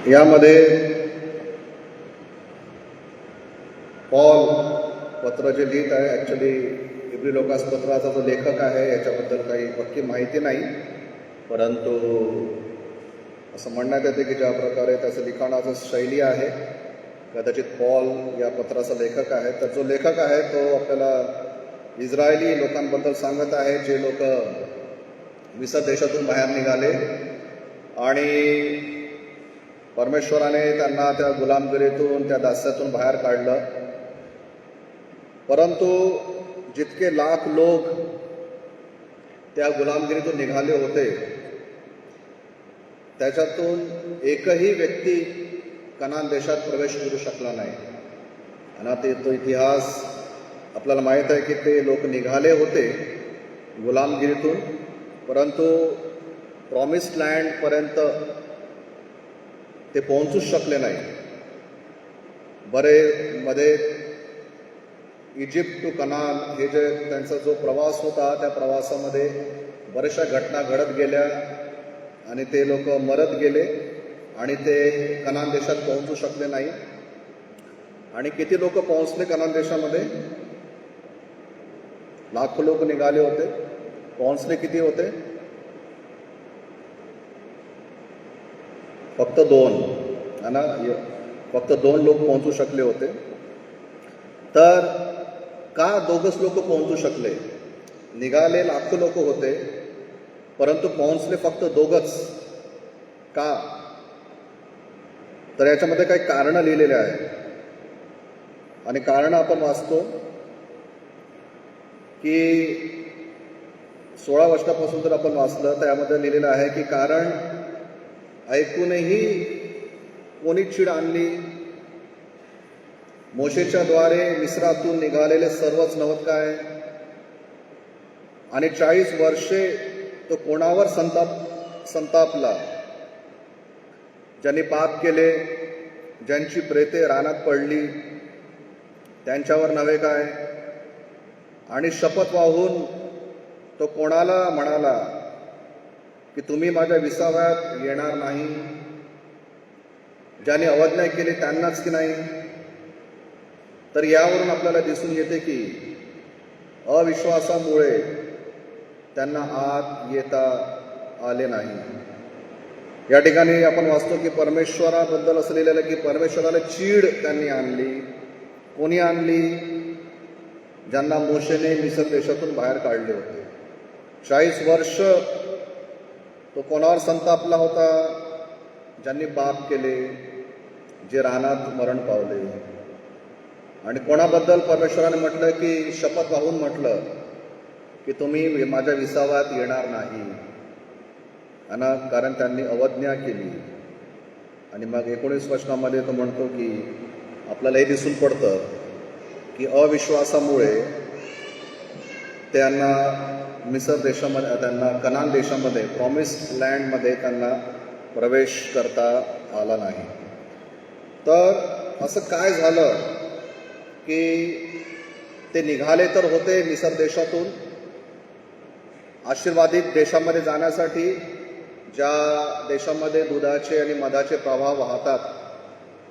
यामध्ये पॉल पत्र जे लिहित आहे, ॲक्च्युली इब्री लोकास पत्राचा जो लेखक आहे याच्याबद्दल काही पक्की माहिती नाही, परंतु असं म्हणण्यात येते की ज्या प्रकारे त्याचं लिखाणाचं शैली आहे, कदाचित पॉल या पत्राचा लेखक आहे. तर जो लेखक आहे तो आपल्याला इस्रायली लोकांबद्दल सांगत आहे, जे लोक मिसर देशातून बाहेर निघाले आणि परमेश्वराने त्यांना त्या गुलामगिरीतून, त्या दास्यातून बाहेर काढलं. परंतु जितके लाख लोक त्या गुलामगिरीतून निघाले होते, त्याच्यातून एकही व्यक्ती कनान देशात प्रवेश करू शकला नाही. आणि तो इतिहास आपल्याला माहीत आहे की ते लोक निघाले होते गुलामगिरीतून, परंतु प्रॉमिस्ड लँडपर्यंत ते पोहोचूच शकले नाही. मध्ये इजिप्त टू कनान हे जे त्यांचा जो प्रवास होता, त्या प्रवासामध्ये बऱ्याचशा घटना घडत गेल्या आणि ते लोक मरत गेले आणि ते कनान देशात पोहोचू शकले नाही. आणि किती लोक पोहोचले कनान देशामध्ये? लाखो लोक निघाले होते, पोहोचले किती होते? फक्त 2, है ना? फक्त 2 लोक पोहोचू शकले होते. तर का 2च लोक पोहोचू शकले? निघाले लाखो लोक होते, परंतु पोहोचले फक्त 2च का? तर याच्यामध्ये काही कारणं लिहिलेले आहे आणि कारणं आपण वाचतो की 16 वर्षापासून जर आपण वाचलं तर यामध्ये लिहिलेलं आहे की कारण ऐकूनही कोणी चीड आणली, मोशेच्या द्वारे मिस्रातून निघालेले सर्वच नव्हत काय, आणि 40 वर्षे तो कोणावर संतापला? ज्यांनी पाप केले, ज्यांची प्रेते रानात पडली, त्यांच्यावर नव्हे काय? आणि शपथ वाहून तो कोणाला म्हणाला की तुम्ही माझ्या विसाव्यात येणार नाही? ज्यांनी अवज्ञा केली त्यांनाच की नाही? तर यावरून आपल्याला दिसून येते की अविश्वासामुळे त्यांना आत येता आले नाही. या ठिकाणी आपण वाचतो की परमेश्वराबद्दल असं लिहिलेलं की परमेश्वराला चीड त्यांनी आणली. कोणी आणली? ज्यांना मोशेने मिसर देशातून बाहेर काढले होते. 40 वर्ष तो कोणावर संतापला होता? ज्यांनी पाप केले, जे रानात मरण पावले. आणि कोणाबद्दल परमेश्वराने म्हटलं की शपथ वाहून म्हटलं की तुम्ही माझ्या विसाव्यात येणार नाही, आणि कारण त्यांनी अवज्ञा केली. आणि मग 19 वचनामध्ये तो म्हणतो की आपल्याला हे दिसून पडतं की अविश्वासामुळे त्यांना मिसर देशामध्ये, त्यांना कनान देशामध्ये, प्रॉमिस्ड लँडमध्ये त्यांना प्रवेश करता आला नाही. तर असं काय झालं की ते निघाले तर होते मिसर देशातून आशीर्वादित देशामध्ये जाण्यासाठी, ज्या देशामध्ये दुधाचे आणि मधाचे प्रवाह वाहतात,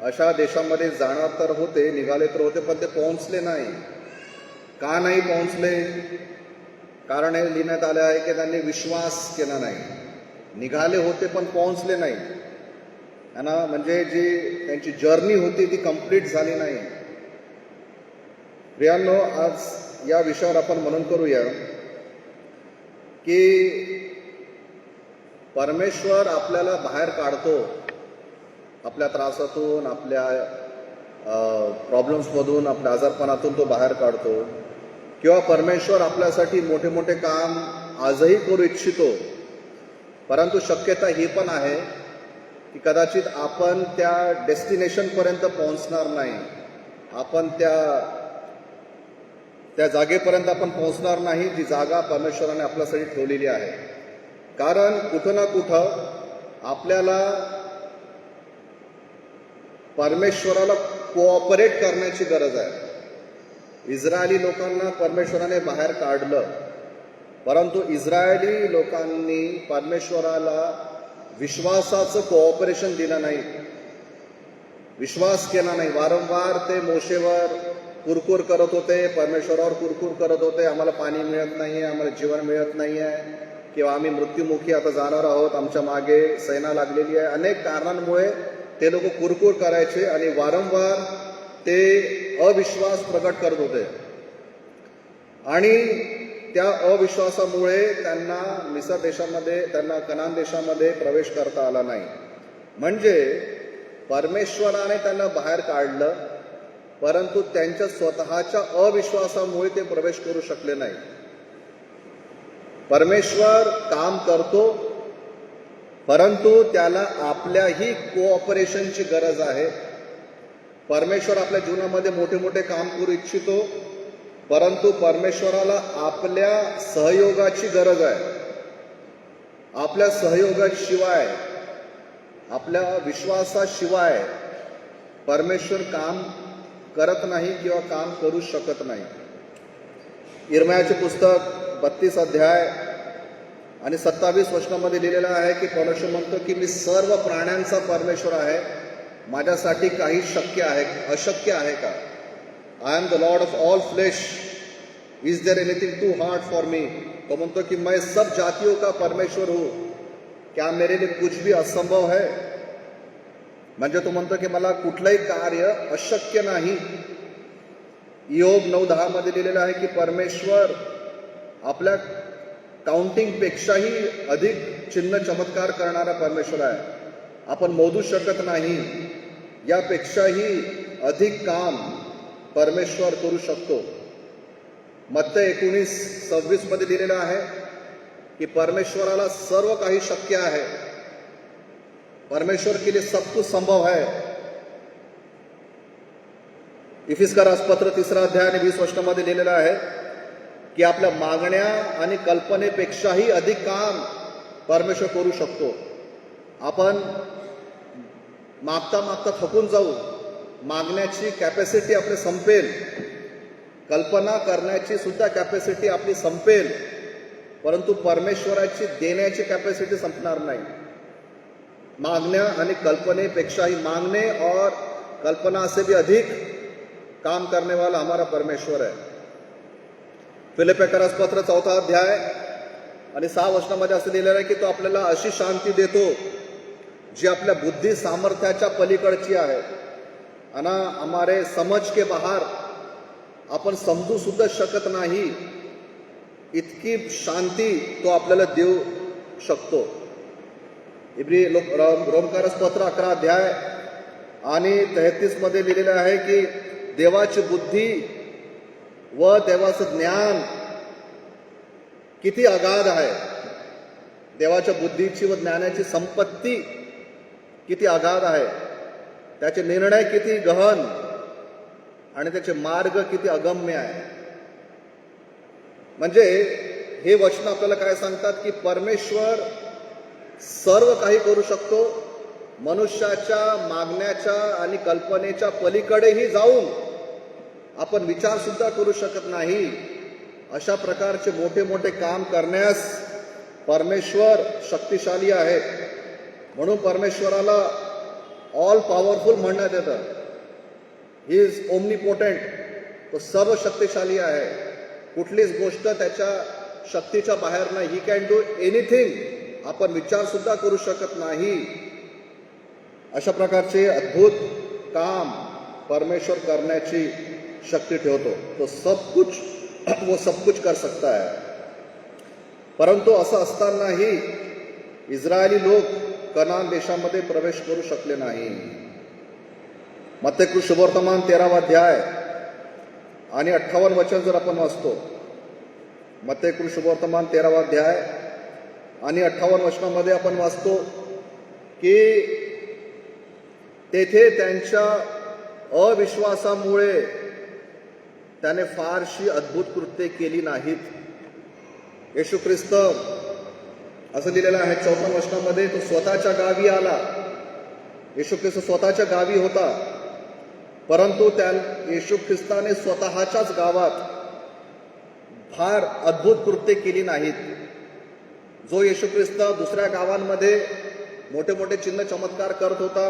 अशा देशामध्ये जाणार तर होते, निघाले तर होते, पण ते पोहोचले नाही. का नाही पोहोचले? कारण हे लिहिण्यात आले आहे की त्यांनी विश्वास केला नाही. निघाले होते पण पोहोचले नाही, है ना? म्हणजे जी त्यांची जर्नी होती ती कंप्लीट झाली नाही. प्रियांनो, आज या विषयावर आपण मनन करूया की परमेश्वर आपल्याला बाहेर काढतो, आपल्या त्रासातून, आपल्या प्रॉब्लेम्समधून, आपल्या आजारपणातून तो बाहेर काढतो. किंवा परमेश्वर आपल्यासाठी मोठे मोठे काम आजही करू इच्छितो, परंतु शक्यता ही पण आहे की कदाचित आपण त्या डेस्टिनेशनपर्यंत पोहोचणार नाही, आपण त्या जागेपर्यंत आपण पोहोचणार नाही जी जागा परमेश्वराने आपल्यासाठी ठेवलेली आहे. कारण कुठं ना कुठं आपल्याला परमेश्वराला कोऑपरेट करण्याची गरज आहे. इस्रायली लोकांना परमेश्वराने बाहेर काढलं, परंतु इस्रायली लोकांनी परमेश्वराला विश्वासाचं कोऑपरेशन दिलं नाही. विश्वास केला नाही. वारंवार ते मोशेवर कुरकुर करत होते, परमेश्वरावर कुरकुर करत होते, आम्हाला पाणी मिळत नाहीये, आम्हाला जीवन मिळत नाहीये, किंवा आम्ही मृत्युमुखी आता जाणार आहोत, आमच्या मागे सेना लागलेली आहे. अनेक कारणांमुळे ते लोक कुरकुर करायचे आणि वारंवार ते अविश्वास प्रकट करत होते. आणि त्या अविश्वासामुळे त्यांना मिस्र देशामध्ये, त्यांना कनान देशामध्ये प्रवेश करता आला नाही. म्हणजे परमेश्वराने त्यांना बाहेर काढलं, परंतु त्यांच्या स्वतःच्या अविश्वासामुळे ते प्रवेश करू शकले नाही. परमेश्वर काम करतो, परंतु त्याला आपल्याही कोऑपरेशनची गरज आहे. परमेश्वर आपल्या जीवनामध्ये मोठे मोठे काम करू इच्छितो, परंतु परमेश्वराला आपल्या सहयोगाची गरज आहे. आपल्या सहयोगाशिवाय, आपल्या विश्वासाशिवाय परमेश्वर काम करत नाही किंवा काम करू शकत नाही. इर्मयाचे पुस्तक 32 अध्याय आणि 27 वचनामध्ये लिहिलेलं आहे की परमेश्वर म्हणतो की मी सर्व प्राण्यांचा परमेश्वर आहे, माझ्यासाठी काही शक्य आहे, अशक्य आहे का? I am the lord of all flesh, is there anything too hard for me? तो म्हणतो की मैं सब जातियों का परमेश्वर हूं, क्या मेरे लिए कुछ भी असंभव है? म्हणजे तो म्हणतो की मला कुठलंही कार्य अशक्य नाही. योग 9:10 मध्ये लिहिलेलं आहे की परमेश्वर आपल्या काउंटिंग पेक्षाही अधिक चिन्ह चमत्कार करणारा परमेश्वर आहे. आपण मोजू शकत नाही, यापेक्षाही अधिक काम परमेश्वर करू शकतो. मत्तई 19:26 मध्ये लिहिलेलं आहे की परमेश्वराला सर्व काही शक्य आहे. परमेश्वर के लिए सब कुछ संभव है. इफिसकर पत्र 3 अध्याय आणि 20 वचनामध्ये लिहिलेलं आहे की आपल्या मागण्या आणि कल्पनेपेक्षाही अधिक काम परमेश्वर करू शकतो. आपण मागता मागता थकून जाऊ, मागण्याची कॅपॅसिटी आपली संपेल, कल्पना करण्याची सुद्धा कॅपॅसिटी आपली संपेल, परंतु परमेश्वराची देण्याची कॅपॅसिटी संपणार नाही. मांगने आणि कल्पनेपेक्षाही, मांगने और कल्पना से भी अधिक काम करने वाला हमारा परमेश्वर है. फिलिप्पियंस पत्र 4 अध्याय आणि 6 वचनामध्ये असं लिहिलेलं आहे की तो आपल्याला अशी शांती देतो जी आपल्या बुद्धी सामर्थ्याच्या पलीकडची आहे आणि हमारे समझ के बाहर, आपण समजू सुद्धा शकत नाही इतकी शांती तो आपल्याला देऊ शकतो. रोमकारस पत्र 11 अध्याय आणि 33 मध्ये लिहिलेलं आहे की देवाची बुद्धी व देवाचं ज्ञान किती अगाध आहे. देवाच्या बुद्धीची व ज्ञानाची संपत्ती किती अगाध आहे, त्याचे निर्णय किती गहन आणि त्याचे मार्ग किती अगम्य आहे. म्हणजे हे वचन आपल्याला काय सांगतात की परमेश्वर सर्व काही करू शकतो. मनुष्याच्या मागण्याच्या आणि कल्पनेच्या पलीकडेही जाऊन आपण विचार सुद्धा करू शकत नाही, अशा प्रकारचे मोठे मोठे काम करण्यास परमेश्वर शक्तिशाली आहे. म्हणून परमेश्वराला ऑल पॉवरफुल म्हणण्यात येतं. ही इज ओमनीपोटेंट, तो सर्व शक्तिशाली आहे. कुठलीच गोष्ट त्याच्या शक्तीच्या बाहेर नाही. ही कॅन डू एनिथिंग, आपण विचार सुद्धा करू शकत नाही. अशा प्रकारचे अद्भुत काम परमेश्वर करण्याची शक्ती ठेवतो. तो सब कुछ कर सकता है. परंतु असं असतानाही इस्रायली लोक कनान देशामध्ये प्रवेश करू शकले नाही. मत्ती शुभवर्तमान 13 अध्याय आणि 58 वचन जर आपण वाचतो, मत्ती शुभवर्तमान 13 अध्याय आणि 58 वचनामध्ये आपण वाचतो की तेथे त्यांच्या अविश्वासामुळे त्याने फारशी अद्भुत कृत्ये केली नाहीत. येशू ख्रिस्त असं लिहिलेलं आहे 54 वचनामध्ये, तो स्वतःच्या गावी आला. येशू ख्रिस्त स्वतःच्या गावी होता, परंतु त्या येशू ख्रिस्ताने स्वतःच्याच गावात फार अद्भुत कृत्ये केली नाहीत. जो येशू ख्रिस्त दुसऱ्या गावांमध्ये मोठे मोठे चिन्ह चमत्कार करत होता,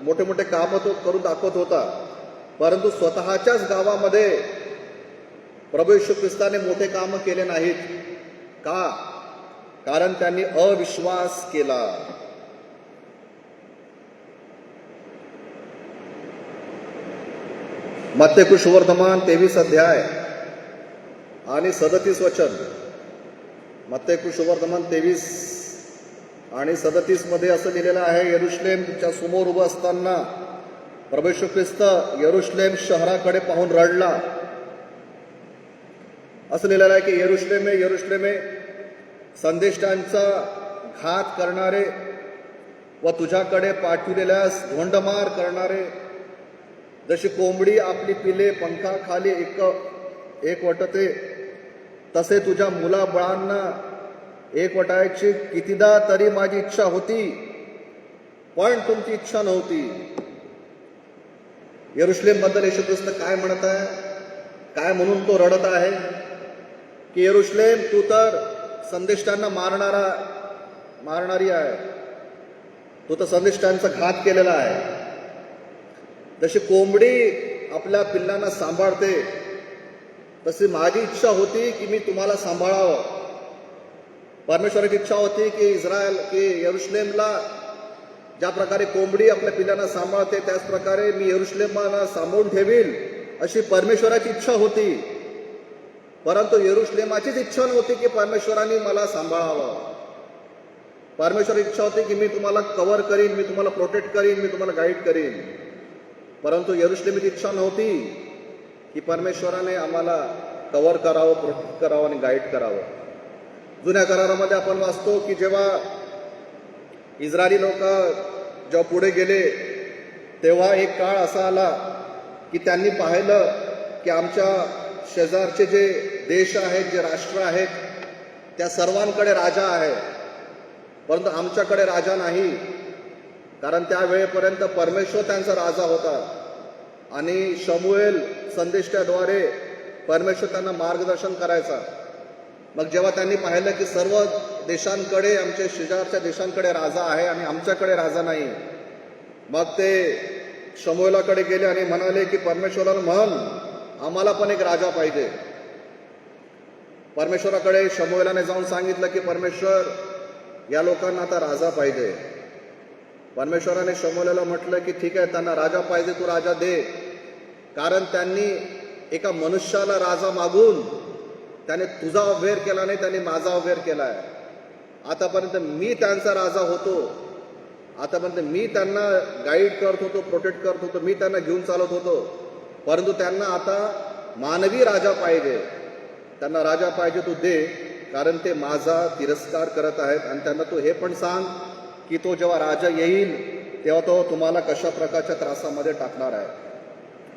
मोठे मोठे कामं तो करून दाखवत होता, परंतु स्वतःच्याच गावामध्ये प्रभू येशू ख्रिस्ताने मोठे कामं केले नाहीत. का? कारण त्यांनी अविश्वास केला. मत्तेयु सुवर्तमान 23 अध्याय आणि 37 वचन. मत्तेयु सुवर्तमान 23 आणि 37 मध्ये असं लिहिलेलं आहे, यरुशलेमच्या समोर उभं असताना प्रभू येशू ख्रिस्त यरुशलेम शहराकडे पाहून रडला. असं लिहिलेलं आहे की यरुशलेमे यरुशलेमे, संदेष्टांचा घात करणारे व तुझ्याकडे पाठविलेल्यास धोंडमार करणारे, जशी कोंबडी आपली पिले पंखाखाली एकवटते, तसे तुझ्या मुलाबाळांना एकवटायची कितीदा तरी माझी इच्छा होती, पण तुमची इच्छा नव्हती. यरुशलेम बद्दल येशू ख्रिस्त काय म्हणत आहे? काय म्हणून तो रडत आहे? की यरुशलेम, तू तर संदेष्टांना मारणारी आहे. तू तर संदेष्टांचा घात केलेला आहे. जशी कोंबडी आपल्या पिल्लांना सांभाळते, तशी माझी इच्छा होती की मी तुम्हाला सांभाळावं. परमेश्वराची इच्छा होती की यरुशलेमला ज्या प्रकारे कोंबडी आपल्या पिल्लांना सांभाळते, त्याच प्रकारे मी यरुशलेमाला सांभाळून ठेवील, अशी परमेश्वराची इच्छा होती. परंतु यरुशलेमाचीच इच्छा नव्हती की परमेश्वराने मला सांभाळावं. परमेश्वराची इच्छा होती की मी तुम्हाला कव्हर करीन, मी तुम्हाला प्रोटेक्ट करीन, मी तुम्हाला गाईड करीन. परंतु यरुशलेमाची इच्छा नव्हती की परमेश्वराने आम्हाला कव्हर करावं, प्रोटेक्ट करावं आणि गाईड करावं. जुन्या करारामध्ये आपण वाचतो की जेव्हा इस्रायली लोक जेव्हा पुढे गेले, तेव्हा एक काळ असा आला की त्यांनी पाहिलं की आमच्या शेजारचे जे देश आहेत, जे राष्ट्र आहेत, त्या सर्वांकडे राजा आहे, परंतु आमच्याकडे राजा नाही. कारण त्यावेळेपर्यंत परमेश्वर त्यांचा राजा होता आणि शमूएल संदेष्टाद्वारे परमेश्वर त्यांना मार्गदर्शन करायचा. मग जेव्हा त्यांनी पाहिलं की सर्व देशांकडे, आमच्या शेजारच्या देशांकडे राजा आहे आणि आमच्याकडे राजा नाही, मग ते शमूएलाकडे गेले आणि म्हणाले की परमेश्वराला म्हण, आम्हाला पण एक राजा पाहिजे. परमेश्वराकडे शमूएलाने जाऊन सांगितलं की परमेश्वर, या लोकांना आता राजा पाहिजे. परमेश्वराने शमूएलाला म्हटलं की ठीक आहे, त्यांना राजा पाहिजे, तू राजा दे. कारण त्यांनी एका मनुष्याला राजा मागून त्याने तुझा अवहेर केला नाही, त्यांनी माझा अवहेर केलाय. आतापर्यंत मी त्यांचा राजा होतो, आतापर्यंत मी त्यांना गाईड करत होतो, प्रोटेक्ट करत होतो, मी त्यांना घेऊन चालत होतो. परंतु त्यांना आता मानवी राजा पाहिजे. त्यांना राजा पाहिजे, तू दे, कारण ते माझा तिरस्कार करत आहेत. आणि त्यांना तू हे पण सांग की तो जेव्हा राजा येईल तेव्हा तो तुम्हाला कशा प्रकारच्या त्रासामध्ये टाकणार आहे.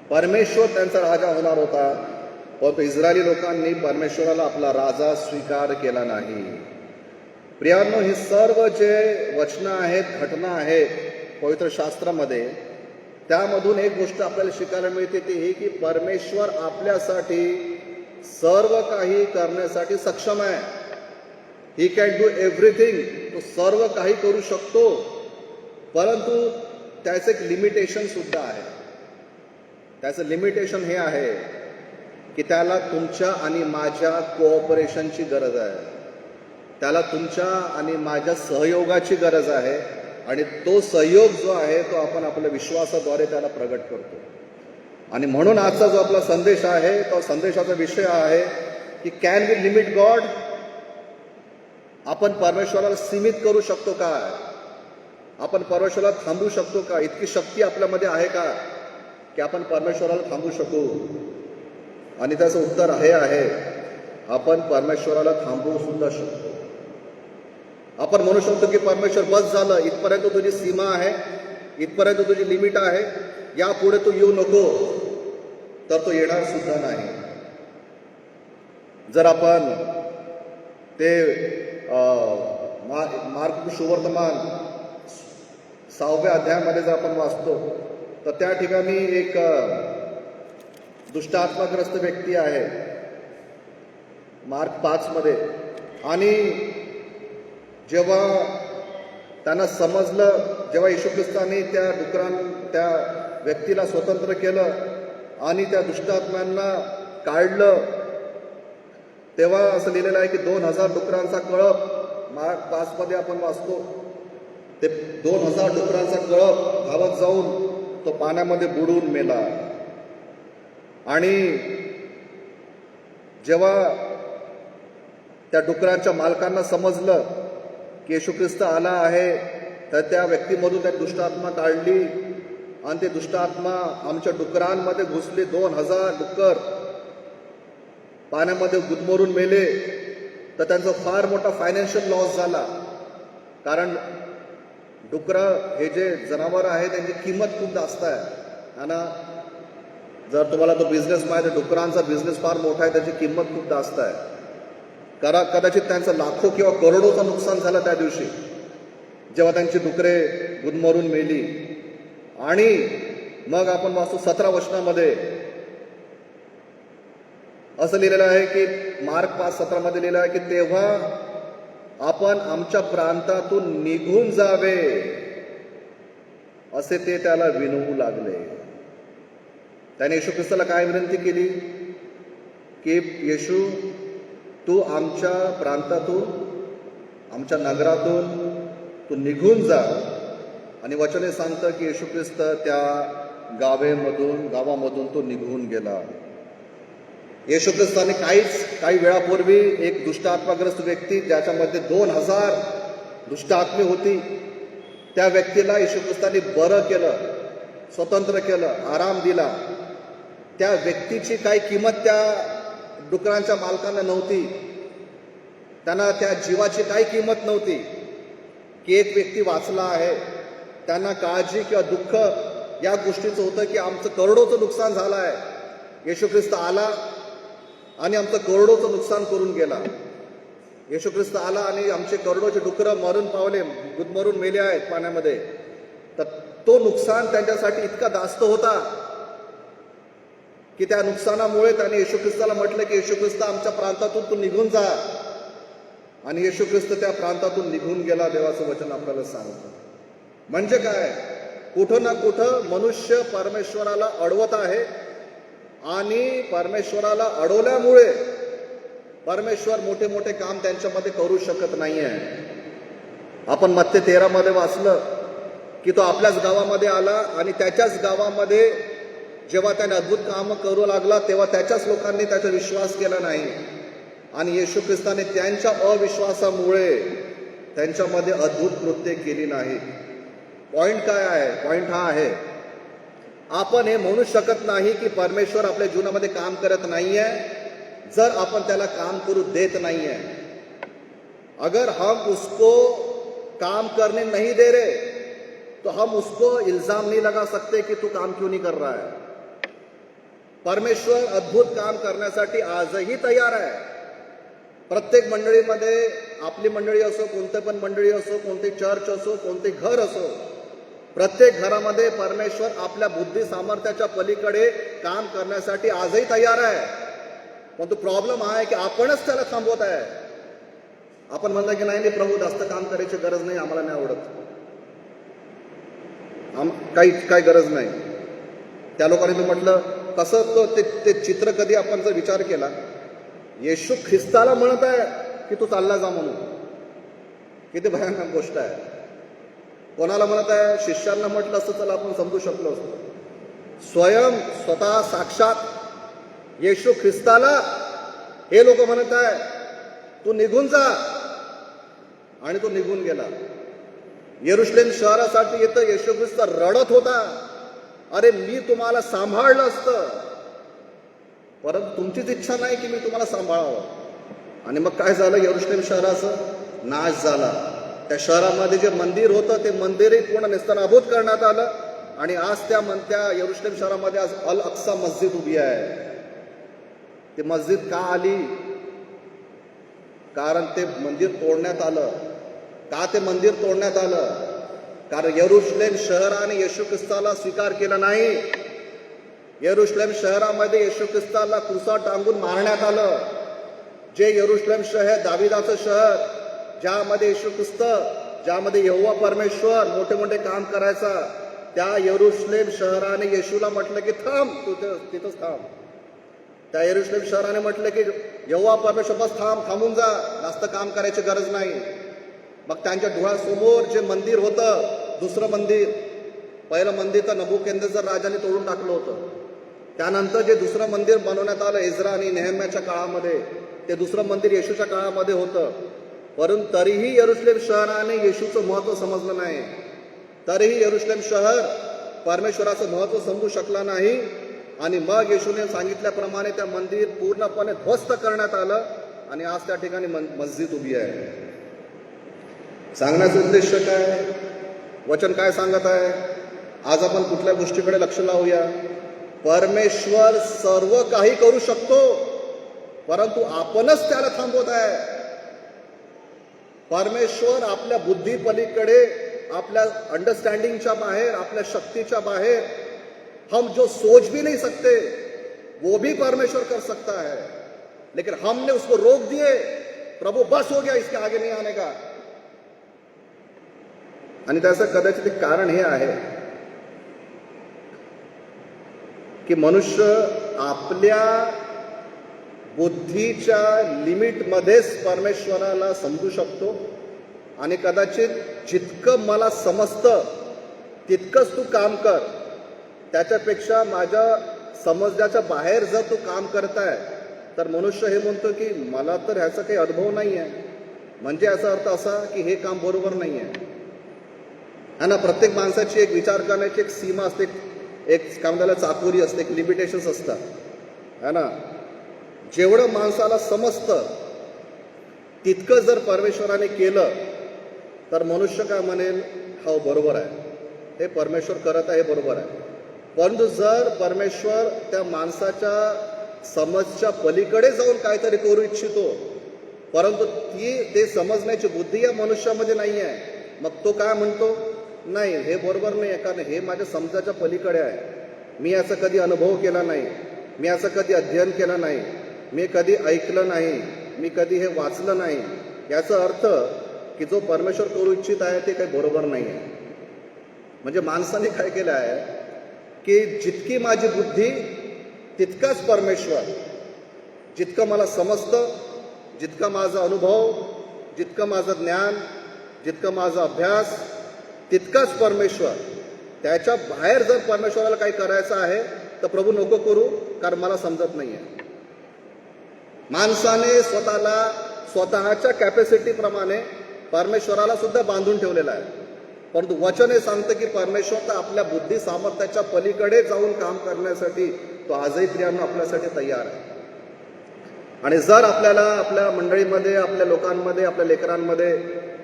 परमेश्वर त्यांचा राजा होणार होता, परंतु इस्रायली लोकांनी परमेश्वराला आपला राजा स्वीकार केला नाही. प्रियांनो, ही सर्व जे वचनं आहेत, घटना आहेत पवित्र शास्त्रामध्ये, त्यामधून एक गोष्ट आपल्याला शिकायला मिळते, ती ही की परमेश्वर आपल्यासाठी सर्व काही करण्यासाठी सक्षम आहे. He can do everything. तो सर्व काही करू शकतो, परंतु त्याचं एक लिमिटेशन सुद्धा आहे. त्याचं लिमिटेशन हे आहे की त्याला तुमच्या आणि माझ्या कोऑपरेशनची गरज आहे. त्याला तुमच्या आणि माझ्या सहयोगाची गरज आहे. आणि तो सहयोग जो आहे तो आपण आपल्या विश्वासाद्वारे त्याला प्रगट करतो. आणि म्हणून आजचा जो आपला संदेश आहे, तो संदेशाचा विषय आहे की कॅन वी लिमिट गॉड? आपण परमेश्वराला सीमित करू शकतो का? आपण परमेश्वराला थांबवू शकतो का? इतकी शक्ती आपल्यामध्ये आहे का की आपण परमेश्वराला थांबवू शकू? आणि त्याचं उत्तर हे आहे, आपण परमेश्वराला थांबवू सुद्धा शकतो. आपण म्हणू शकतो की परमेश्वर, बस झालं, इथपर्यंत तुझी सीमा आहे, इथपर्यंत तुझी लिमिट आहे, यापुढे तू येऊ नको. तर तो येणार सुद्धा नाही. जर आपण ते मार्क सुवर्तमान 6व्या अध्यायामध्ये जर आपण वाचतो, तर त्या ठिकाणी एक दुष्टात्माग्रस्त व्यक्ती आहे मार्क 5 मध्ये. आणि जेव्हा त्यांना समजलं, जेव्हा येशू ख्रिस्ताने त्या व्यक्तीला स्वतंत्र केलं आणि त्या दुष्टात्म्यांना काढलं, तेव्हा असं लिहिलेलं आहे की 2000 डुकरांचा कळप, मार्क 5 मध्ये आपण वाचतो, ते 2000 डुकरांचा कळप धावत जाऊन तो पाण्यामध्ये बुडून मेला. आणि जेव्हा त्या डुकरांच्या मालकांना समजलं की येशू ख्रिस्त आला आहे, तर त्या व्यक्तीमधून त्या दुष्टात्मा काढली आणि ते दुष्टात्मा आमच्या डुकरांमध्ये घुसले. 2000 डुक्कर पाण्यामध्ये गुदमरून मेले. तर त्यांचा फार मोठा फायनान्शियल लॉस झाला, कारण डुकरं हे जे जनावर आहे त्यांची किंमत खूप जास्त आहे. आणि जर तुम्हाला तो बिझनेस माहिती आहे, डुकरांचा बिझनेस फार मोठा आहे, त्याची किंमत खूप जास्त आहे. कदाचित त्यांचं लाखो किंवा करोडोचं नुकसान झालं त्या दिवशी जेव्हा त्यांची डुकरे गुदमरून मेली. आणि मग आपण वाचतो 17 वचनामध्ये असं लिहिलेलं आहे की मार्क 5:17 मध्ये लिहिलं आहे की तेव्हा आपण आमच्या प्रांतातून निघून जावे असे ते त्याला विनवू लागले. त्याने येशू ख्रिस्ताला काय विनंती केली की येशू, तू आमच्या प्रांतातून, आमच्या नगरातून तू निघून जा. आणि वचने सांगतं की येशू ख्रिस्त त्या गावामधून तो निघून गेला. येशू ख्रिस्ताने काही वेळापूर्वी एक दुष्टात्माग्रस्त व्यक्ती, ज्याच्यामध्ये 2000 दुष्टात्मे होती, त्या व्यक्तीला येशू ख्रिस्ताने बरं केलं, स्वतंत्र केलं, आराम दिला. त्या व्यक्तीची काही किंमत त्या डुकरांच्या मालकांना नव्हती. त्यांना त्या जीवाची काही किंमत नव्हती की एक व्यक्ती वाचला आहे. त्यांना काळजी किंवा दुःख या गोष्टीचं होतं की आमचं करोडोचं नुकसान झालं आहे. येशू ख्रिस्त आला आणि आमचं करोडोचं नुकसान करून गेला. येशू ख्रिस्त आला आणि आमचे करोडोचे डुकरं मरून पावले, गुदमरून मेले आहेत पाण्यामध्ये. तर तो नुकसान त्यांच्यासाठी इतका जास्त होता की त्या नुकसानामुळे त्याने येशू ख्रिस्ताला म्हटलं की येशू ख्रिस्त, आमच्या प्रांतातून तू निघून जा. आणि येशू ख्रिस्त त्या प्रांतातून निघून गेला. देवाचं वचन आपल्याला सांगतं. म्हणजे काय, कुठं ना कुठं मनुष्य परमेश्वराला अडवत आहे आणि परमेश्वराला अडवल्यामुळे परमेश्वर मोठे मोठे काम त्यांच्यामध्ये करू शकत नाहीये. आपण मत्ते 13 मध्ये वाचलं की तो आपल्याच गावामध्ये आला आणि त्याच्याच गावामध्ये जेव्हा त्याने अद्भुत काम करू लागला तेव्हा त्याच्याच लोकांनी त्याचा विश्वास केला नाही. आणि येशू ख्रिस्ताने त्यांच्या अविश्वासामुळे त्यांच्यामध्ये अद्भुत कृत्ये केली नाही. पॉइंट काय आहे? पॉइंट हा आहे, आपण हे म्हणू शकत नाही की परमेश्वर आपल्या जीवनामध्ये काम करत नाहीये जर आपण त्याला काम करू देत नाहीये. अगर हम उसको काम करने नहीं दे रहे तो हम उसको इल्जाम नहीं लगा सकते कि तू काम क्यों नहीं कर रहा है. परमेश्वर अद्भुत काम करण्यासाठी आजही तयार आहे. प्रत्येक मंडळीमध्ये, आपली मंडळी असो, कोणते पण मंडळी असो, कोणते चर्च असो, कोणते घर असो, प्रत्येक घरामध्ये परमेश्वर आपल्या बुद्धी सामर्थ्याच्या पलीकडे काम करण्यासाठी आजही तयार आहे. पण तो प्रॉब्लेम हा आहे की आपणच त्याला थांबवत आहे. आपण म्हणता की नाही प्रभू, जास्त काम करायची गरज नाही, आम्हाला नाही आवडत, काही गरज नाही. त्या लोकांनी मी म्हटलं कसं, तो ते चित्र कधी आपण जर विचार केला, येशू ख्रिस्ताला म्हणत आहे की तू चालला जा म्हणून, किती भयानक गोष्ट आहे. कोणाला म्हणत आहे? शिष्यांना म्हटलं असतं चला आपण समजू शकलो असतो. स्वतः साक्षात येशू ख्रिस्ताला हे लोक म्हणत आहे तू निघून जा, आणि तो निघून गेला. यरुशलेम शहरासाठी येतं येशू ख्रिस्त रडत होता, अरे मी तुम्हाला सांभाळलं असतं, परंतु तुमचीच इच्छा नाही की मी तुम्हाला सांभाळावं. आणि मग काय झालं? यरुशलेम शहराचा नाश झाला. त्या शहरामध्ये जे मंदिर होतं ते मंदिरही पूर्ण नेस्तनाबूत करण्यात आलं. आणि आज त्या यरुशलेम शहरामध्ये आज अल अक्सा मस्जिद उभी आहे. ती मस्जिद का आली? कारण ते मंदिर तोडण्यात आलं. का ते मंदिर तोडण्यात आलं? कारण यरुशलेम शहराने येशू ख्रिस्ताला स्वीकार केला नाही. यरुशलेम शहरामध्ये येशू ख्रिस्ताला क्रुसावर टांगून मारण्यात आलं. जे यरुशलेम शहर दाविदाचं शहर, ज्यामध्ये येशू ख्रिस्त ज्यामध्ये यहोवा परमेश्वर मोठे मोठे काम करायचा, त्या यरूशलेम शहराने येशूला म्हटलं की थांब, तू तिथंच थांब. त्या यरूशलेम शहराने म्हटलं की यहोवा परमेश्वर बस थांबून जा, जास्त काम करायची गरज नाही. मग त्यांच्या डोळ्यासमोर जे मंदिर होतं, दुसरं मंदिर, पहिलं मंदिर तर नबुकदनेस्सर राजाने तोडून टाकलं होतं. त्यानंतर जे दुसरं मंदिर बनवण्यात आलं इज्रा आणि नेहम्याच्या काळामध्ये, ते दुसरं मंदिर येशूच्या काळामध्ये होतं. परंतु तरीही यरूशलेम शहराने येशूचं महत्त्व समजलं नाही. तरीही यरूशलेम शहर परमेश्वराचं महत्त्व समजू शकला नाही. आणि मग येशूने सांगितल्याप्रमाणे त्या मंदिर पूर्णपणे ध्वस्त करण्यात आलं आणि आज त्या ठिकाणी मस्जिद उभी आहे. सांगण्याचा उद्देश काय, वचन काय सांगत आहे? आज आपण कुठल्या गोष्टीकडे लक्ष लावूया? परमेश्वर सर्व काही करू शकतो, परंतु आपणच त्याला थांबवत आहे. परमेश्वर आपल्या बुद्धी पलीकडे, आपल्या अंडरस्टँडिंगच्या बाहेर, आपल्या शक्तीच्या बाहेर, हम जो सोच भी नहीं सकते वो भी परमेश्वर कर सकता है. लेकिन हमने उसको रोक दिए, प्रभु बस हो गया, इसके आगे नहीं आने का. आणि त्याचं कदाचित एक कारण हे आहे की मनुष्य आपल्या बुद्धीच्या लिमिटमध्येच परमेश्वराला समजू शकतो. आणि कदाचित जितकं मला समजतं तितकंच तू काम कर, त्याच्यापेक्षा माझ्या समजण्याच्या बाहेर जर तू काम करताय तर मनुष्य हे म्हणतो की मला तर ह्याचा काही अनुभव नाही आहे. म्हणजे याचा अर्थ असा की हे काम बरोबर नाही आहे. ना प्रत्येक माणसाची एक विचार करण्याची एक सीमा असते, एक काय म्हणतात चाकोरी असते, एक लिमिटेशन्स असतात, है ना. जेवढं माणसाला समजतं तितकं जर परमेश्वराने केलं तर मनुष्य काय म्हणेल, हो बरोबर आहे, हे परमेश्वर करत आहे, हे बरोबर आहे. परंतु जर परमेश्वर त्या माणसाच्या समजच्या पलीकडे जाऊन काहीतरी करू इच्छितो, परंतु ते समजण्याची बुद्धी या मनुष्यामध्ये नाही आहे, मग तो काय म्हणतो, नाही हे बरोबर नाही आहे, कारण हे माझ्या समजाच्या पलीकडे आहे. मी याचा कधी अनुभव केला नाही, मी याचं कधी अध्ययन केलं नाही, मी कधी ऐकलं नाही, मी कधी हे वाचलं नाही. याचा अर्थ की जो परमेश्वर करू इच्छित आहे ते काही बरोबर नाही आहे. म्हणजे माणसाने काय केलं आहे की जितकी माझी बुद्धी तितकाच परमेश्वर, जितकं मला समजतं, जितका माझा अनुभव, जितकं माझं ज्ञान, जितकं माझा अभ्यास, तितकाच परमेश्वर. त्याच्या बाहेर जर परमेश्वराला काही करायचं आहे तर प्रभू नको करू, कारण मला समजत नाही आहे. माणसाने स्वतःच्या कॅपॅसिटीप्रमाणे परमेश्वराला सुद्धा बांधून ठेवलेला आहे. परंतु वचन हे सांगतं की परमेश्वर तर आपल्या बुद्धी सामर्थ्याच्या पलीकडे जाऊन काम करण्यासाठी तो आजही प्रियांनो आपल्यासाठी तयार आहे. आणि जर आपल्याला आपल्या मंडळीमध्ये, आपल्या लोकांमध्ये, आपल्या लेकरांमध्ये,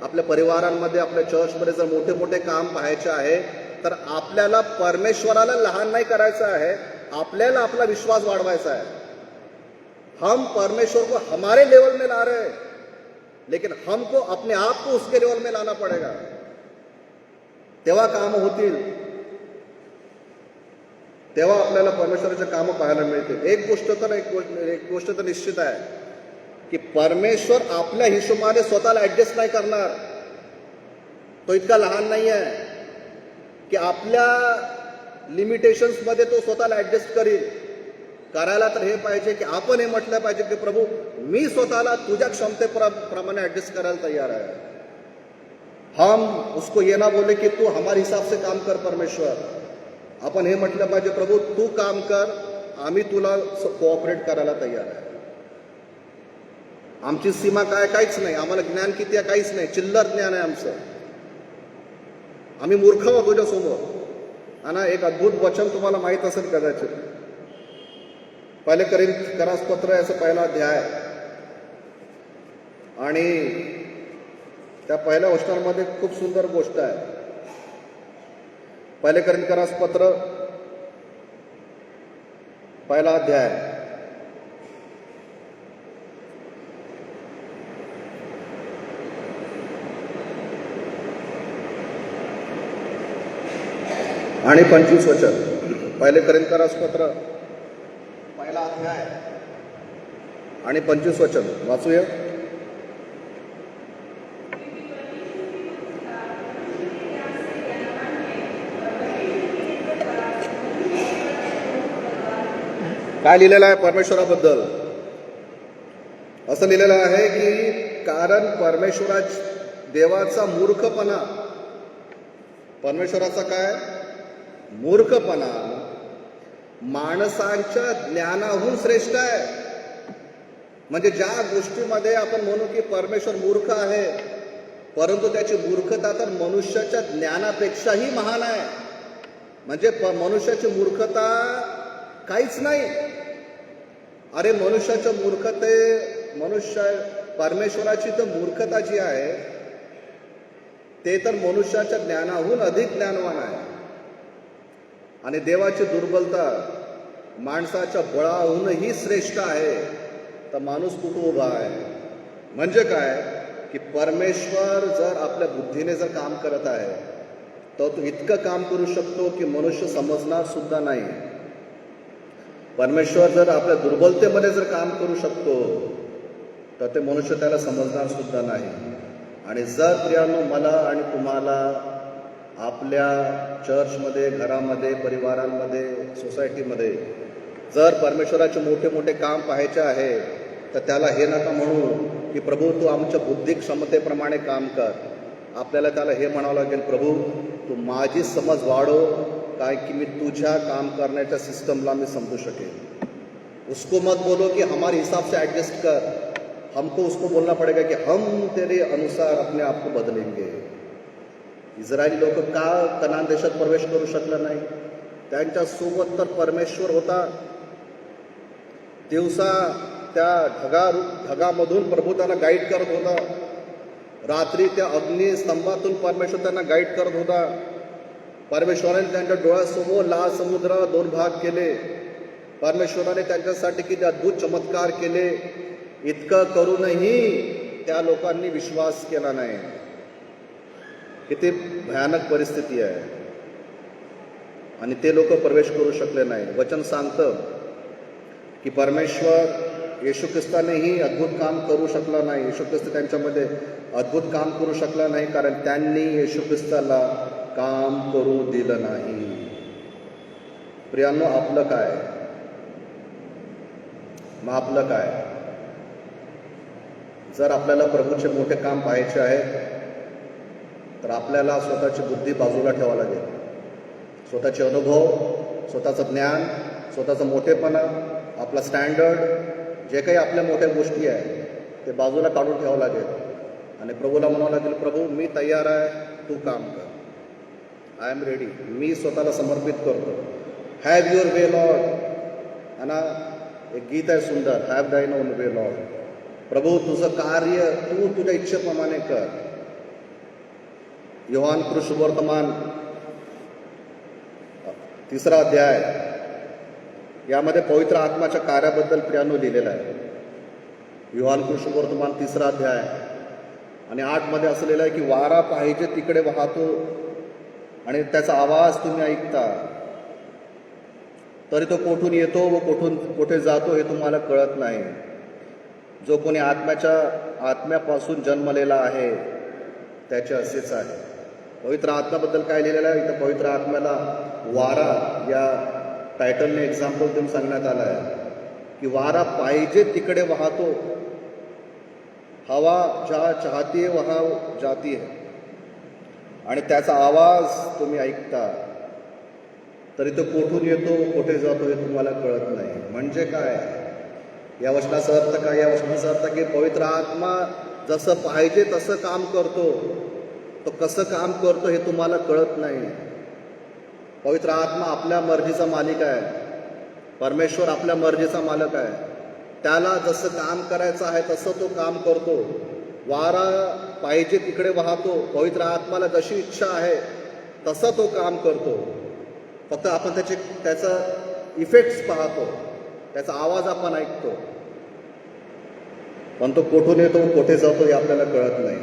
आपल्या परिवारांमध्ये, आपल्या चर्चमध्ये जर मोठे मोठे काम पाहायचे आहे तर आपल्याला परमेश्वराला लहान नाही करायचं आहे, आपल्याला आपला विश्वास वाढवायचा आहे. हम परमेश्वर को हमारे लेवल में ला रहे हैं, लेकिन हमको अपने आप को उसके लेवल में लाना पड़ेगा, तेव्हा कामं होतील, तेव्हा आपल्याला परमेश्वराचे कामं पाहायला मिळतील. एक गोष्ट तर निश्चित आहे की परमेश्वर आपल्या हिशोबाने स्वतःला ऍडजस्ट नाही करणार. तो इतका लहान नाही आहे की आपल्या लिमिटेशन्समध्ये तो स्वतःला ऍडजस्ट करील. करायला तर हे पाहिजे की आपण हे म्हटलं पाहिजे की प्रभू मी स्वतःला तुझ्या क्षमतेप्रमाणे ऍडजस्ट करायला तयार आहे. हम उसको ये ना बोले की तू हमारे हिसाब से काम कर परमेश्वर. आपण हे म्हटलं पाहिजे प्रभू तू काम कर, आम्ही तुला कोऑपरेट करायला तयार आहे. आमची सीमा काय, काहीच नाही. आम्हाला ज्ञान किती आहे काहीच नाही, चिल्लर ज्ञान आहे आमचं. आम्ही मूर्ख आहोत तुझ्यासमोर. आणि एक अद्भुत वचन तुम्हाला माहीत असेल कदाचित, पहिले कोरिन्थियस पत्र याचा पहिला अध्याय आणि त्या पहिल्या वचनामध्ये खूप सुंदर गोष्ट आहे. पहिले कोरिन्थियस पत्र पहिला अध्याय आणि 25 वचन. पहिले कोरिन्थियस पत्र पहिला अध्याय आणि 25 वचन वाचूया. काय लिहिलेलं आहे परमेश्वराबद्दल? असं लिहिलेलं आहे की कारण देवाचा मूर्खपणा, परमेश्वराचा काय मूर्खपणा माणसांच्या ज्ञानाहून श्रेष्ठ आहे. म्हणजे ज्या गोष्टीमध्ये आपण म्हणू की परमेश्वर मूर्ख आहे, परंतु त्याची मूर्खता तर मनुष्याच्या ज्ञानापेक्षाही महान आहे. म्हणजे मनुष्याची मूर्खता काहीच नाही. अरे परमेश्वराची तर मूर्खता जी आहे ते तर मनुष्याच्या ज्ञानाहून अधिक ज्ञानवान आहे. आणि देवाची दुर्बलता माणसाच्या बळाहूनही श्रेष्ठ आहे. तर माणूस कुठं उभा आहे? म्हणजे काय की परमेश्वर जर आपल्या बुद्धीने जर काम करत आहे तर तो इतकं काम करू शकतो की मनुष्य समजणार सुद्धा नाही. परमेश्वर जर आपल्या दुर्बलतेमध्ये जर काम करू शकतो तर ते मनुष्य त्याला समजणार सुद्धा नाही. आणि जर प्रियानो मला आणि तुम्हाला आपल्या चर्चमध्ये, घरामध्ये, परिवारांमध्ये, सोसायटीमध्ये जर परमेश्वराचे मोठे मोठे काम पाहायचे आहे तर त्याला हे नका म्हणू की प्रभू तू आमच्या बुद्धी क्षमतेप्रमाणे काम कर. आपल्याला त्याला हे म्हणावं लागेल, प्रभू तू माझी समज वाढव, काय की मी तुझ्या काम करण्याच्या सिस्टमला मी समजू शकेल. उसको मत बोलो कि हमारे हिसाब से एडजस्ट कर. हमको उसको बोलना पड़ेगा कि हम तेरे अनुसार अपने आप को बदलेंगे. इस्रायली लोक का कनान देशात प्रवेश करू शकला नाही? त्यांच्यासोबत तर परमेश्वर होता. दिवसा त्या ढगामधून प्रभू त्यांना गाईड करत होता. रात्री त्या अग्निस्तंभातून परमेश्वर त्यांना गाईड करत होता. परमेश्वराने त्यांच्या डोळ्यासमोर लाल समुद्र 2 भाग केले. परमेश्वराने त्यांच्यासाठी किती अद्भुत चमत्कार केले. इतकं करूनही त्या लोकांनी विश्वास केला नाही. किती भयानक परिस्थिती आहे. आणि ते लोक प्रवेश करू शकले नाही. वचन सांगतं की परमेश्वर येशू ख्रिस्तानेही अद्भुत काम करू शकला नाही. येशू ख्रिस्त त्यांच्यामध्ये अद्भुत काम करू शकला नाही कारण त्यांनी येशू ख्रिस्ताला काम करू दिलं नाही. प्रियांनो, आपलं काय? मग आपलं काय? जर आपल्याला प्रभूचे मोठे काम पाहायचे आहे तर आपल्याला स्वतःची बुद्धी बाजूला ठेवावी लागेल. स्वतःचे अनुभव, स्वतःचं ज्ञान, स्वतःचं मोठेपणा, आपला स्टँडर्ड, जे काही आपल्या मोठ्या गोष्टी आहे ते बाजूला काढून ठेवावं लागेल. आणि प्रभूला म्हणावं लागेल, प्रभू मी तयार आहे, तू काम कर. I am ready. मी स्वतःला समर्पित करतो. Have your way Lord. आणि एक गीत आहे सुंदर, हॅव दाइन ओन वे लॉर्ड. प्रभू तुझं कार्य तू तुझ्या इच्छेप्रमाणे कर. योहान कृष्णवर्तमान 3रा अध्याय यामध्ये पवित्र आत्माच्या कार्याबद्दल प्रियांनो लिहिलेलं आहे. योहान कृष्णवर्तमान 3रा अध्याय आणि 8 मध्ये असं लिहिलं आहे की वारा पाहिजे तिकडे वाहतो आणि त्याचा आवाज तुम्ही ऐकता, तरी तो कोठून येतो व कुठे जातो हे तुम्हाला कळत नाही. जो कोणी आत्म्यापासून जन्मलेला आहे त्याचे असेच आहे. पवित्र आत्म्याबद्दल काय लिहिलेलं आहे इथं? पवित्र आत्म्याला वारा या टायटलने एक्झाम्पल देऊन सांगण्यात आलं आहे की वारा पाहिजे तिकडे वाहतो, हवा जहाँ चाहती है वहाँ जाती है, आणि त्याचा आवाज तुम्ही ऐकता, तरी तो कुठून येतो कुठे जातो हे तुम्हाला कळत नाही. म्हणजे काय? या वचनाचा अर्थ काय? या वचनाचा अर्थ की पवित्र आत्मा जसं पाहिजे तसं काम करतो, तो कसं काम करतो हे तुम्हाला कळत नाही. पवित्र आत्मा आपल्या मर्जीचा मालिक आहे. परमेश्वर आपल्या मर्जीचा मालक आहे. त्याला जसं काम करायचं आहे तसं तो काम करतो. वारा पाहिजे तिकडे वाहतो. पवित्र आत्माला जशी इच्छा आहे तसं तो काम करतो. फक्त आपण त्याचा इफेक्ट्स पाहतो, त्याचा आवाज आपण ऐकतो, पण तो कुठून येतो कुठे जातो हे आपल्याला कळत नाही.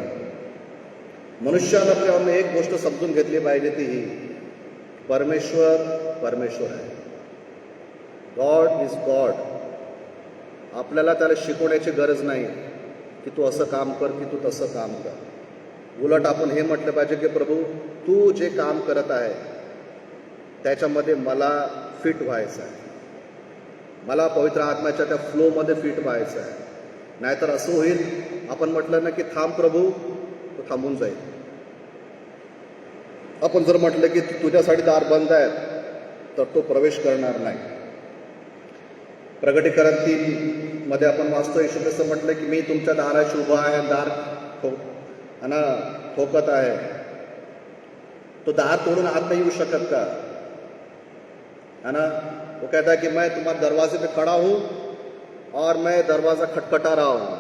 मनुष्याला आपल्याला एक गोष्ट समजून घेतली पाहिजे, ती ही, परमेश्वर आहे. God is God. आपल्याला त्याला शिकवण्याची गरज नाही की तू असं काम कर की तू तसं काम कर. उलट आपण हे म्हटलं पाहिजे की प्रभू तू जे काम करत आहे त्याच्यामध्ये मला फिट व्हायचं आहे. मला पवित्र आत्म्याच्या त्या फ्लोमध्ये फिट व्हायचं आहे. नाहीतर असं होईल, आपण म्हटलं ना की थांब प्रभू, तो थांबून जाईल. आपण जर म्हटलं की तुझ्यासाठी दार बंद आहेत तर तो प्रवेश करणार नाही. प्रकटीकरण 3 मध्ये आपण वाचतो, येशू ख्रिस्त म्हटलं की मी तुमच्या दाराशी उभा आहे, दार ठोकत आहे. तो दार तोडून आत नाही येऊ शकत का? है ना? वो कहता है कि मैं तुम्हारे दरवाजे पे खड़ा हूँ और मैं दरवाज़ा खटखटा रहा हूँ.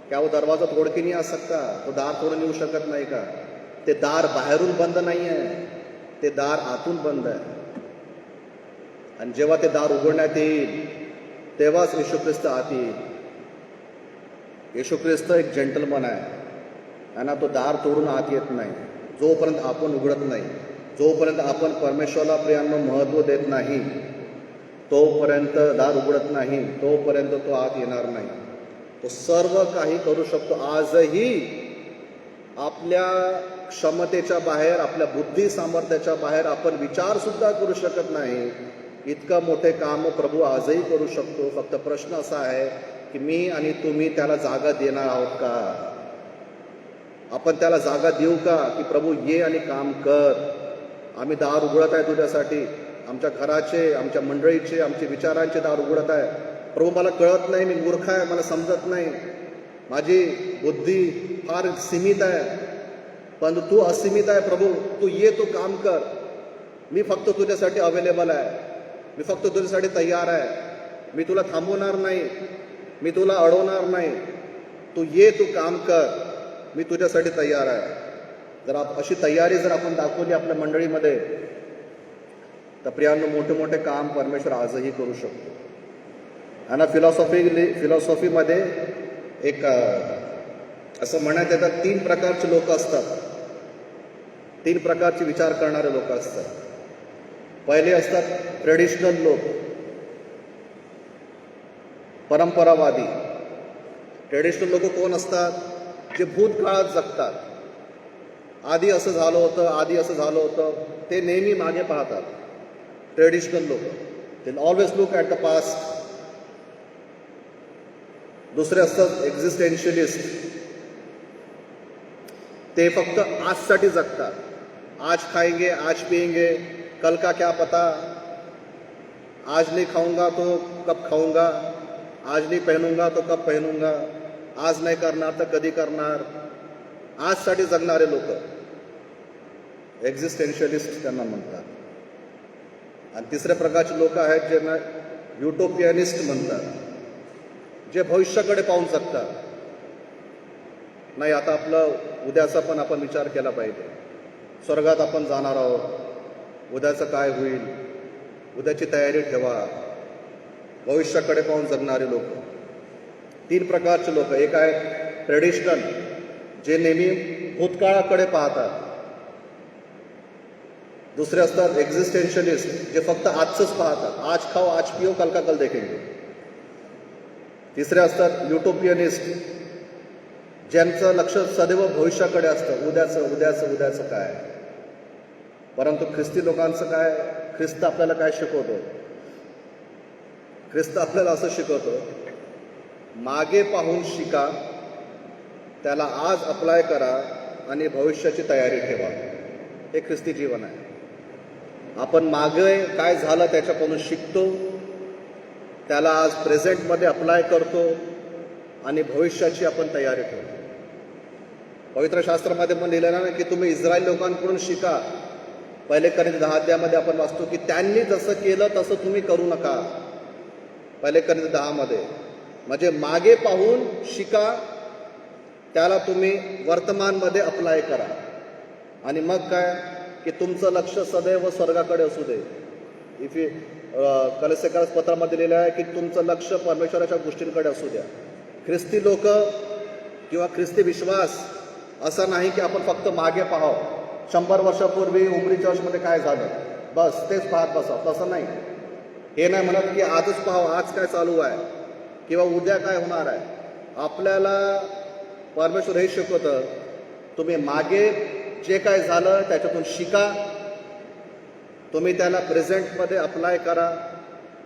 क्या वो दरवाज़ा तोड़ के नहीं आ सकता? तो दार तोडून येऊ शकत नाही का? ते दार बाहेरून बंद नाही आहे, ते दार आतून बंद आहे. आणि जेव्हा ते दार उघडण्यात येईल तेव्हाच येशू ख्रिस्त आत येईल. येशू ख्रिस्त एक जेंटलमन आहे ना. तो दार तोडून आत येत नाही. जोपर्यंत आपण उघडत नाही, जोपर्यंत आपण परमेश्वराला प्रियांनो महत्त्व देत नाही, तोपर्यंत दार उघडत नाही, तोपर्यंत तो आत येणार नाही. तो सर्व काही करू शकतो. आजही आपल्या क्षमतेच्या बाहेर, आपल्या बुद्धी सामर्थ्याच्या बाहेर आपण विचार सुद्धा करू शकत नाही. इतकं मोठे काम प्रभू आजही करू शकतो. फक्त प्रश्न असा आहे की मी आणि तुम्ही त्याला जागा देणार आहोत का? आपण त्याला जागा देऊ का की प्रभू ये आणि काम कर. आम्ही दार उघडत आहे तुझ्यासाठी, आमच्या घराचे, आमच्या मंडळीचे, आमचे विचारांचे दार उघडत आहे. प्रभू मला कळत नाही, मी मूर्ख आहे, मला समजत नाही, माझी बुद्धी फार सीमित आहे, पण तू असीमित आहे प्रभू. तू ये, तू काम कर. मी फक्त तुझ्यासाठी अवेलेबल आहे, मी फक्त तुझ्यासाठी तयार आहे. मी तुला थांबवणार नाही, मी तुला अडवणार नाही. तू ये, तू काम कर, मी तुझ्यासाठी तयार आहे. जर अशी तयारी जर आपण दाखवली आपल्या मंडळीमध्ये तर प्रियांनो मोठे मोठे काम परमेश्वर आजही करू शकतो. आणि फिलॉसॉफीमध्ये एक असं म्हणण्यात येतात, 3 प्रकारचे लोक असतात, 3 प्रकारचे विचार करणारे लोक असतात. पहिले असतात ट्रेडिशनल लोक, परंपरावादी. ट्रेडिशनल लोक कोण असतात? जे भूतकाळात जगतात. आधी असं झालं होतं, आधी असं झालं होतं, ते नेहमी मागे पाहतात. ट्रेडिशनल लोक, they always look at the past. दुसरे असतात एक्झिस्टेन्शियलिस्ट. ते फक्त आजसाठी जगतात. आज खाएंगे, आज पिएंगे, कल का क्या पता, आज नहीं खाऊंगा तो कब खाऊंगा, आज नहीं पहनूंगा तो कब पहनूंगा, आज नाही करणार तर कधी करणार. आजसाठी जगणारे लोक एक्झिस्टेन्शियलिस्ट त्यांना म्हणतात. आणि तिसऱ्या प्रकारचे लोक आहेत ज्यांना युटोपियनिस्ट म्हणतात, जे भविष्याकडे पाहून जगतात. नाही, आता आपलं उद्याचा पण आपण विचार केला पाहिजे. स्वर्गात आपण जाणार आहोत, उद्याचं काय होईल, उद्याची तयारी ठेवा. भविष्याकडे पाहून जगणारे लोक. 3 प्रकारचे लोक. एक आहे ट्रेडिशनल, जे नेहमी भूतकाळाकडे पाहतात. दुसरे असतात एक्झिस्टेन्शियलिस्ट, जे फक्त आजचंच पाहतात. आज खाओ, आज पिओ, कल का कल देखेंगे. तिसरे असतात युटोपियनिस्ट, ज्यांचं लक्ष सदैव भविष्याकडे असतं, उद्याचं काय. परंतु ख्रिस्ती लोकांचं काय? ख्रिस्त आपल्याला काय शिकवतो? ख्रिस्त आपल्याला असं शिकवतो, मागे पाहून शिका, त्याला आज अप्लाय करा आणि भविष्याची तयारी ठेवा. हे ख्रिस्ती जीवन आहे. आपण मागे काय झालं त्याच्याकडून शिकतो, त्याला आज प्रेझेंटमध्ये अप्लाय करतो आणि भविष्याची आपण तयारी ठेवतो. पवित्र शास्त्रामध्ये पण लिहिलं ना की तुम्ही इस्रायल लोकांकडून शिका. पहिले करिंथ 10 अध्यायामध्ये आपण वाचतो की त्यांनी जसं केलं तसं तुम्ही करू नका. पहिले करिंथ 10 मध्ये. म्हणजे मागे पाहून शिका, त्याला तुम्ही वर्तमानमध्ये अप्लाय करा. आणि मग काय की तुमचं लक्ष सदैव स्वर्गाकडे असू दे. कलस्सेकर पत्रामध्ये लिहिलं आहे की तुमचं लक्ष परमेश्वराच्या गोष्टींकडे असू द्या. ख्रिस्ती लोक किंवा ख्रिस्ती विश्वास असा नाही की आपण फक्त मागे पाहावं. 100 वर्षापूर्वी उमरी चर्चमध्ये काय झालं बस तेच पाहत बसावं, तसं नाही. हे नाही म्हणत की आजच पाहावं, आज काय चालू आहे किंवा उद्या काय होणार आहे. आपल्याला परमेश्वर हे शिकवतं, तुम्ही मागे जे काय झालं त्याच्यातून शिका, तुम्ही त्याला प्रेझेंटमध्ये अप्लाय करा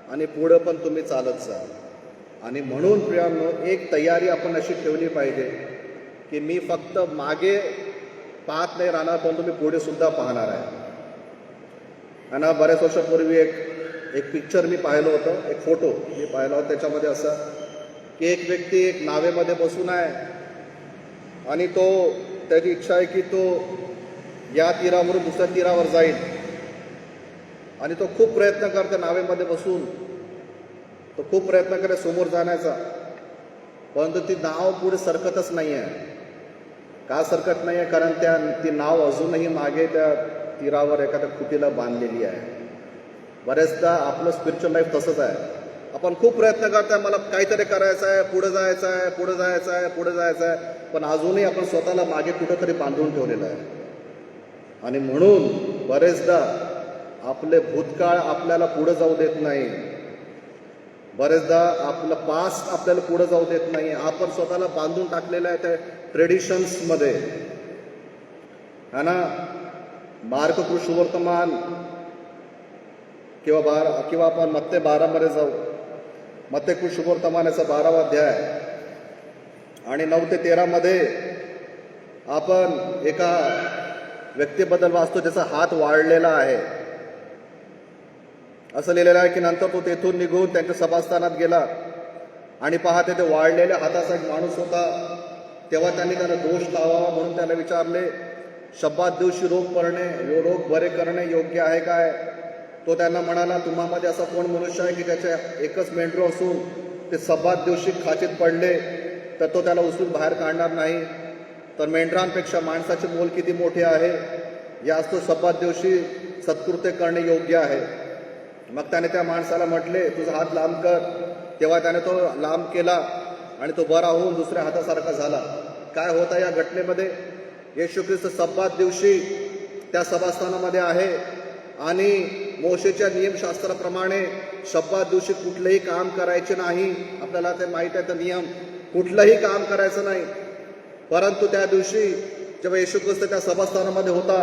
आणि पुढं पण तुम्ही चालत जा. आणि म्हणून प्रियांनो, एक तयारी आपण अशी ठेवली पाहिजे की मी फक्त मागे पाहत नाही राहणार, पण तुम्ही पुढे सुद्धा पाहणार आहे. आणि बऱ्याच वर्षापूर्वी एक पिक्चर मी पाहिलं होतं, एक फोटो मी पाहिला होता. त्याच्यामध्ये असं की एक व्यक्ती एक नावेमध्ये बसून आहे आणि त्याची इच्छा आहे की तो या तीरावरून दुसऱ्या तीरावर जाईल. आणि तो खूप प्रयत्न करतो नावेमध्ये बसून, तो खूप प्रयत्न करे समोर जाण्याचा, परंतु ती नाव पुढे सरकतच नाही आहे. का सरकत नाही आहे? कारण ती नाव अजूनही मागे त्या तीरावर एखाद्या खुटीला बांधलेली आहे. बऱ्याचदा आपलं स्पिरिच्युअल लाईफ तसंच आहे. आपण खूप प्रयत्न करताय, मला काहीतरी करायचं आहे, पुढे जायचं आहे, पुढे जायचं आहे, पुढे जायचं आहे, पण अजूनही आपण स्वतःला मागे कुठंतरी बांधून ठेवलेलं आहे. आणि म्हणून बरेचदा आपले भूतकाळ आपल्याला पुढे जाऊ देत नाही, बरेचदा आपलं पास्ट आपल्याला पुढे जाऊ देत नाही. आपण स्वतःला बांधून टाकलेलं आहे त्या ट्रेडिशन्समध्ये. है ना? मार्क कृष्णवर्तमान किंवा आपण मत्ते 12 मध्ये जाऊ. मत्ते कृष्णवर्तमानाचा 12वा अध्याय आणि 9 ते 13 मध्ये आपण एका व्यक्तीबद्दल वाचतो ज्याचा हात वाळलेला आहे. असं लिहिलेलं आहे की नंतर तो तेथून निघून त्यांच्या सभास्थानात गेला आणि पाहते ते वाळलेल्या हाताचा एक माणूस होता. तेव्हा त्यांनी त्याला दोष लावावा म्हणून त्याला विचारले, शब्बात दिवशी रोग बरे करणे योग्य आहे काय? तो त्यांना म्हणाला, तुम्हामध्ये असा कोण मनुष्य आहे की त्याच्या एकच मेंढरू असून ते सब्बात दिवशी खाचीत पडले तर तो त्याला उचलून बाहेर काढणार नाही? तर मेंढरांपेक्षा माणसाचे मोल किती मोठे आहे, यास तो सब्बात दिवशी सत्कृत्य करणे योग्य आहे. मग त्याने त्या माणसाला म्हटले, तुझा हात लांब कर. तेव्हा त्याने तो लांब केला आणि तो बरा होऊन दुसऱ्या हातासारखा झाला. काय होतं या घटनेमध्ये? येशू ख्रिस्त सब्बात दिवशी त्या सभास्थानामध्ये आहे आणि मोशेच्या नियमशास्त्राप्रमाणे सब्बात दिवशी कुठलंही काम करायचे नाही. आपल्याला ते माहीत आहे, तर नियम कुठलंही काम करायचं नाही. परंतु त्या दिवशी जेव्हा येशू ख्रिस्त त्या सभास्थानामध्ये होता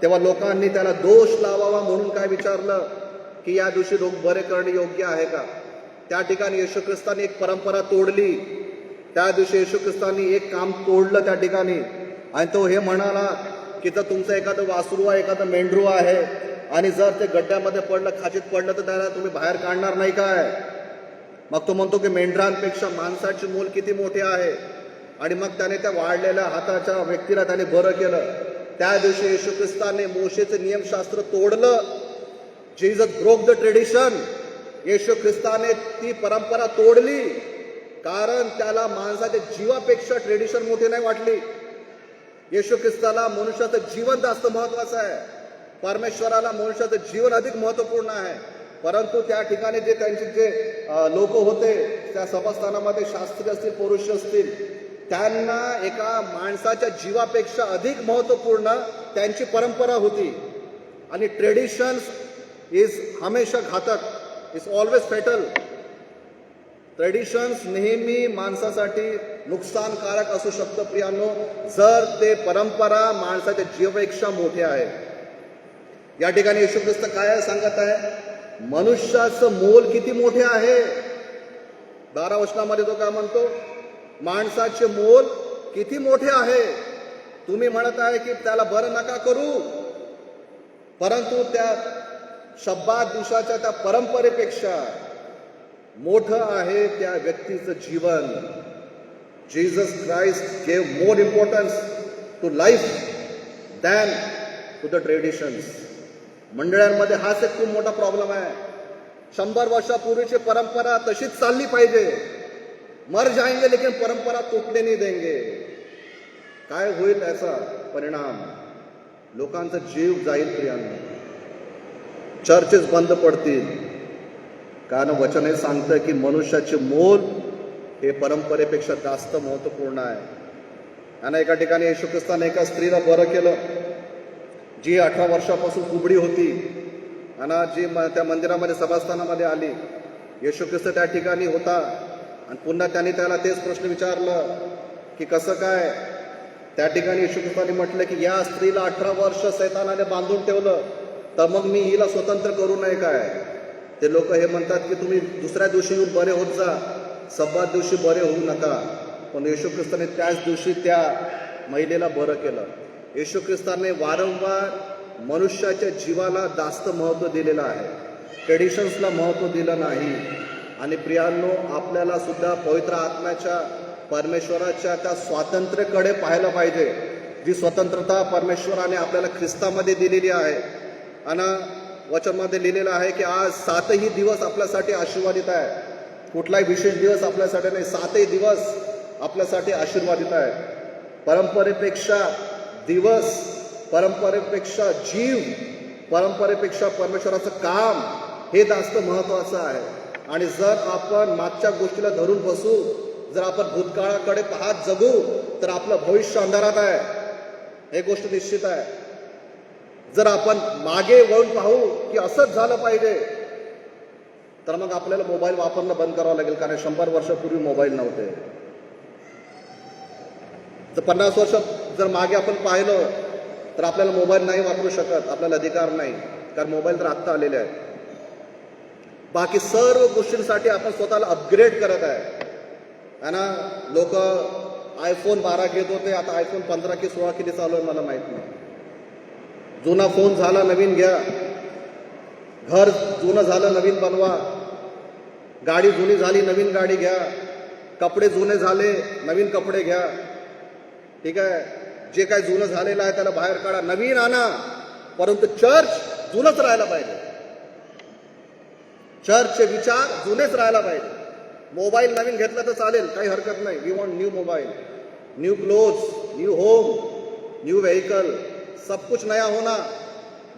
तेव्हा लोकांनी त्याला दोष लावावा म्हणून काय विचारलं की या दिवशी रोग बरे करणे योग्य आहे का? त्या ठिकाणी येशू ख्रिस्तांनी एक परंपरा तोडली. त्या दिवशी येशू ख्रिस्तांनी एक काम तोडलं त्या ठिकाणी, आणि तो हे म्हणाला की जर तुमचं एखादं वासरू आहे, एखादं मेंढरू आहे आणि जर ते गड्ड्यामध्ये पडलं, खाचीत पडलं, तर त्याला तुम्ही बाहेर काढणार नाही काय? मग तो म्हणतो की मेंढरांपेक्षा माणसाचे मोल किती मोठे आहे. आणि मग त्याने त्या वाढलेल्या हाताच्या व्यक्तीला त्याने बरं केलं. त्या दिवशी येशू ख्रिस्ताने मोशेचं नियमशास्त्र तोडलं. Jesus broke the tradition. Yeshu ख्रिस्ताने ती परंपरा तोडली, कारण त्याला माणसाच्या जीवापेक्षा ट्रेडिशन मोठी नाही वाटली. येशू ख्रिस्ताला मनुष्याचं जीवन जास्त महत्वाचं आहे. परमेश्वराला मनुष्याचं जीवन अधिक महत्वपूर्ण आहे. परंतु त्या ठिकाणी त्यांचे जे लोक होते त्या सभास्थानामध्ये, शास्त्री असतील, पुरुष असतील, त्यांना एका माणसाच्या जीवापेक्षा अधिक महत्वपूर्ण त्यांची परंपरा होती. आणि ट्रेडिशन्स इज हमेशा घातक, इज ऑलवेज फेटल. ट्रेडिशन्स नेहमी माणसासाठी नुकसानकारक असू शकतं प्रियांनो, जर ते परंपरा माणसाच्या जीवापेक्षा मोठे आहे. या ठिकाणी येशू ख्रिस्त काय सांगत आहे? मनुष्याचं मोल किती मोठे आहे. 12 वचनामध्ये तो काय म्हणतो? माणसाचे मोल किती मोठे आहे. तुम्ही म्हणत आहे की त्याला बरं नका करू, परंतु त्या सब्बात दिवसाच्या त्या परंपरेपेक्षा मोठं आहे त्या व्यक्तीचं जीवन. Jesus Christ gave more importance to life than to the traditions. मंडळांमध्ये हाच एक खूप मोठा प्रॉब्लेम आहे. 100 वर्षापूर्वीची परंपरा तशीच चालली पाहिजे. मर जाएंगे लेकिन परंपरा तुटने नहीं देंगे. काय होईल याचा परिणाम? लोकांचा जीव जाईल प्रियांनो. चर्चेस बंद पडतील, कारण वचन हे सांगतं की मनुष्याचे मोल हे परंपरेपेक्षा जास्त महत्वपूर्ण आहे. आणि एका ठिकाणी येशू ख्रिस्ताने एका स्त्रीला बरं केलं, जी 18 वर्षापासून कुबडी होती आणि जी त्या मंदिरामध्ये सभास्थानामध्ये आली. येशू ख्रिस्त त्या ठिकाणी होता आणि पुन्हा त्यांनी त्याला तेच प्रश्न विचारलं की कसं काय? त्या ठिकाणी येशू ख्रिस्ताने म्हटलं की या स्त्रीला 18 वर्ष सैतानाने बांधून ठेवलं, तर मग मी हिला स्वतंत्र करू नये काय? ते लोक हे म्हणतात की तुम्ही दुसऱ्या दिवशी येऊन बरे होत जा, सब्बात दिवशी बरे होऊ नका. पण येशू ख्रिस्ताने त्याच दिवशी त्या महिलेला बरं केलं. येशू ख्रिस्ताने वारंवार मनुष्याच्या जीवाला जास्त महत्त्व दिलेलं आहे, ट्रेडिशन्सला महत्त्व दिलं नाही. आणि प्रियांनो, आपल्याला सुद्धा पवित्र आत्म्याच्या परमेश्वराच्या त्या स्वातंत्र्याकडे पाहायला पाहिजे, जी स्वतंत्रता परमेश्वराने आपल्याला ख्रिस्तामध्ये दिलेली आहे. आणि वचनमध्ये लिहिलेलं आहे की आज 7ही दिवस आपल्यासाठी आशीर्वादित आहे. कुठलाही विशेष दिवस आपल्यासाठी नाही, 7ही दिवस आपल्यासाठी आशीर्वादित आहे. परंपरेपेक्षा दिवस, परंपरेपेक्षा जीव, परंपरेपेक्षा परमेश्वराचं काम हे जास्त महत्त्वाचं आहे. आणि जर आपण मागच्या गोष्टीला धरून बसू, जर आपण भूतकाळाकडे पाहत जगू, तर आपलं भविष्य अंधारात आहे, हे गोष्ट निश्चित आहे. जर आपण मागे वळून पाहू की असंच झालं पाहिजे, तर मग आपल्याला मोबाईल वापरणं बंद करावं लागेल, कारण 100 वर्षापूर्वी मोबाईल नव्हते. तर 50 वर्ष जर मागे आपण पाहिलं, तर आपल्याला मोबाईल नाही वापरू शकत, आपल्याला अधिकार नाही, कारण मोबाईल तर आत्ता आलेले आहेत. बाकी सर्व गोष्टींसाठी आपण स्वतःला अपग्रेड करत आहे ना. लोक iPhone 12 घेत होते, आता iPhone 15 की 16 किती चालू आहे मला माहित नाही. जुना फोन झाला नवीन घ्या, घर जुनं झालं नवीन बनवा, गाडी जुनी झाली नवीन गाडी घ्या, कपडे जुने झाले नवीन कपडे घ्या. ठीक आहे, जे काय जुनं झालेलं आहे त्याला बाहेर काढा, नवीन आणा. परंतु चर्च जुनच राहायला पाहिजे, चर्चचे विचार जुनेच राहायला पाहिजे. मोबाईल नवीन घेतला तर चालेल, काही हरकत नाही. We want new mobile, new clothes, new home, new vehicle, सब कुछ नया होना.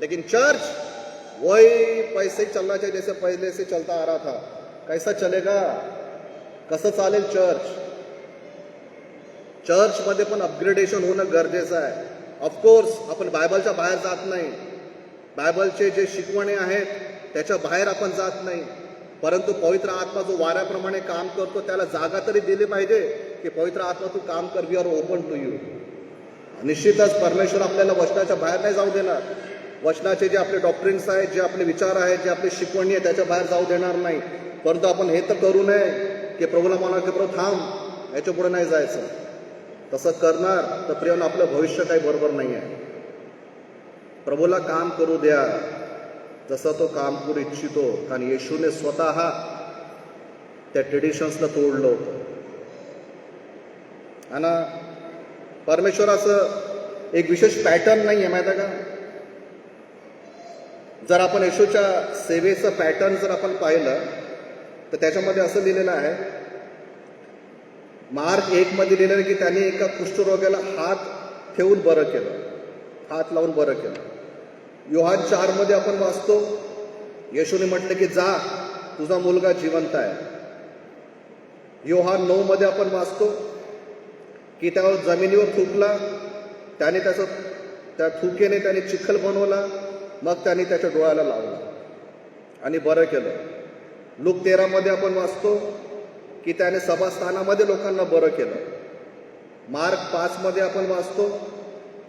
लेकिन चर्च वही पैसे चलना चाहिए जैसे पहले से चलता आ रहा था. कैसा चलेगा, कसं चालेल चर्च? चर्चमध्ये पण अपग्रेडेशन होणं गरजेचं आहे. ऑफकोर्स आपण बायबलच्या बाहेर जात नाही, बायबलचे जे शिकवणे आहेत त्याच्या बाहेर आपण जात नाही. परंतु पवित्र आत्मा जो वाऱ्याप्रमाणे काम करतो, त्याला जागा तरी दिली पाहिजे की पवित्र आत्मा तू काम कर, we are open to you. निश्चितच परमेश्वर आपल्याला वचनाच्या बाहेर नाही जाऊ देणार. वचनाचे जे आपले डॉक्ट्रिन्स आहेत, जे आपले विचार आहेत, जे आपली शिकवणी आहे, त्याच्या बाहेर जाऊ देणार नाही. परंतु आपण हे तर करू नये की प्रभूला म्हणा की प्रभू थांब, याच्या पुढे नाही जायचं. तसं करणार तर प्रियानं आपलं भविष्य काही बरोबर नाही आहे. प्रभूला काम करू द्या जसं तो काम करू इच्छितो, कारण येशूने स्वतः त्या ट्रेडिशन्सला तोडलं होतं. आणि परमेश्वराचं एक विशेष पॅटर्न नाही आहे, माहिती आहे का? जर आपण येशूच्या सेवेचं पॅटर्न जर आपण पाहिलं तर त्याच्यामध्ये असं लिहिलेलं आहे, मार्क 1 मध्ये लिहिलेलं आहे की त्याने एका कुष्ठरोग्याला हात ठेवून बरं केलं, हात लावून बरं केलं. योहान 4 मध्ये आपण वाचतो, येशूने म्हटलं की जा, तुझा मुलगा जिवंत आहे. योहान 9 मध्ये आपण वाचतो की त्यावर जमिनीवर थुंकला, त्याने त्या थुकेने त्याने चिखल बनवला, मग त्याने त्याच्या डोळ्याला लावला आणि बरं केलं. लूक 13 मध्ये आपण वाचतो की त्याने सभास्थानामध्ये लोकांना बरं केलं. मार्क 5 मध्ये आपण वाचतो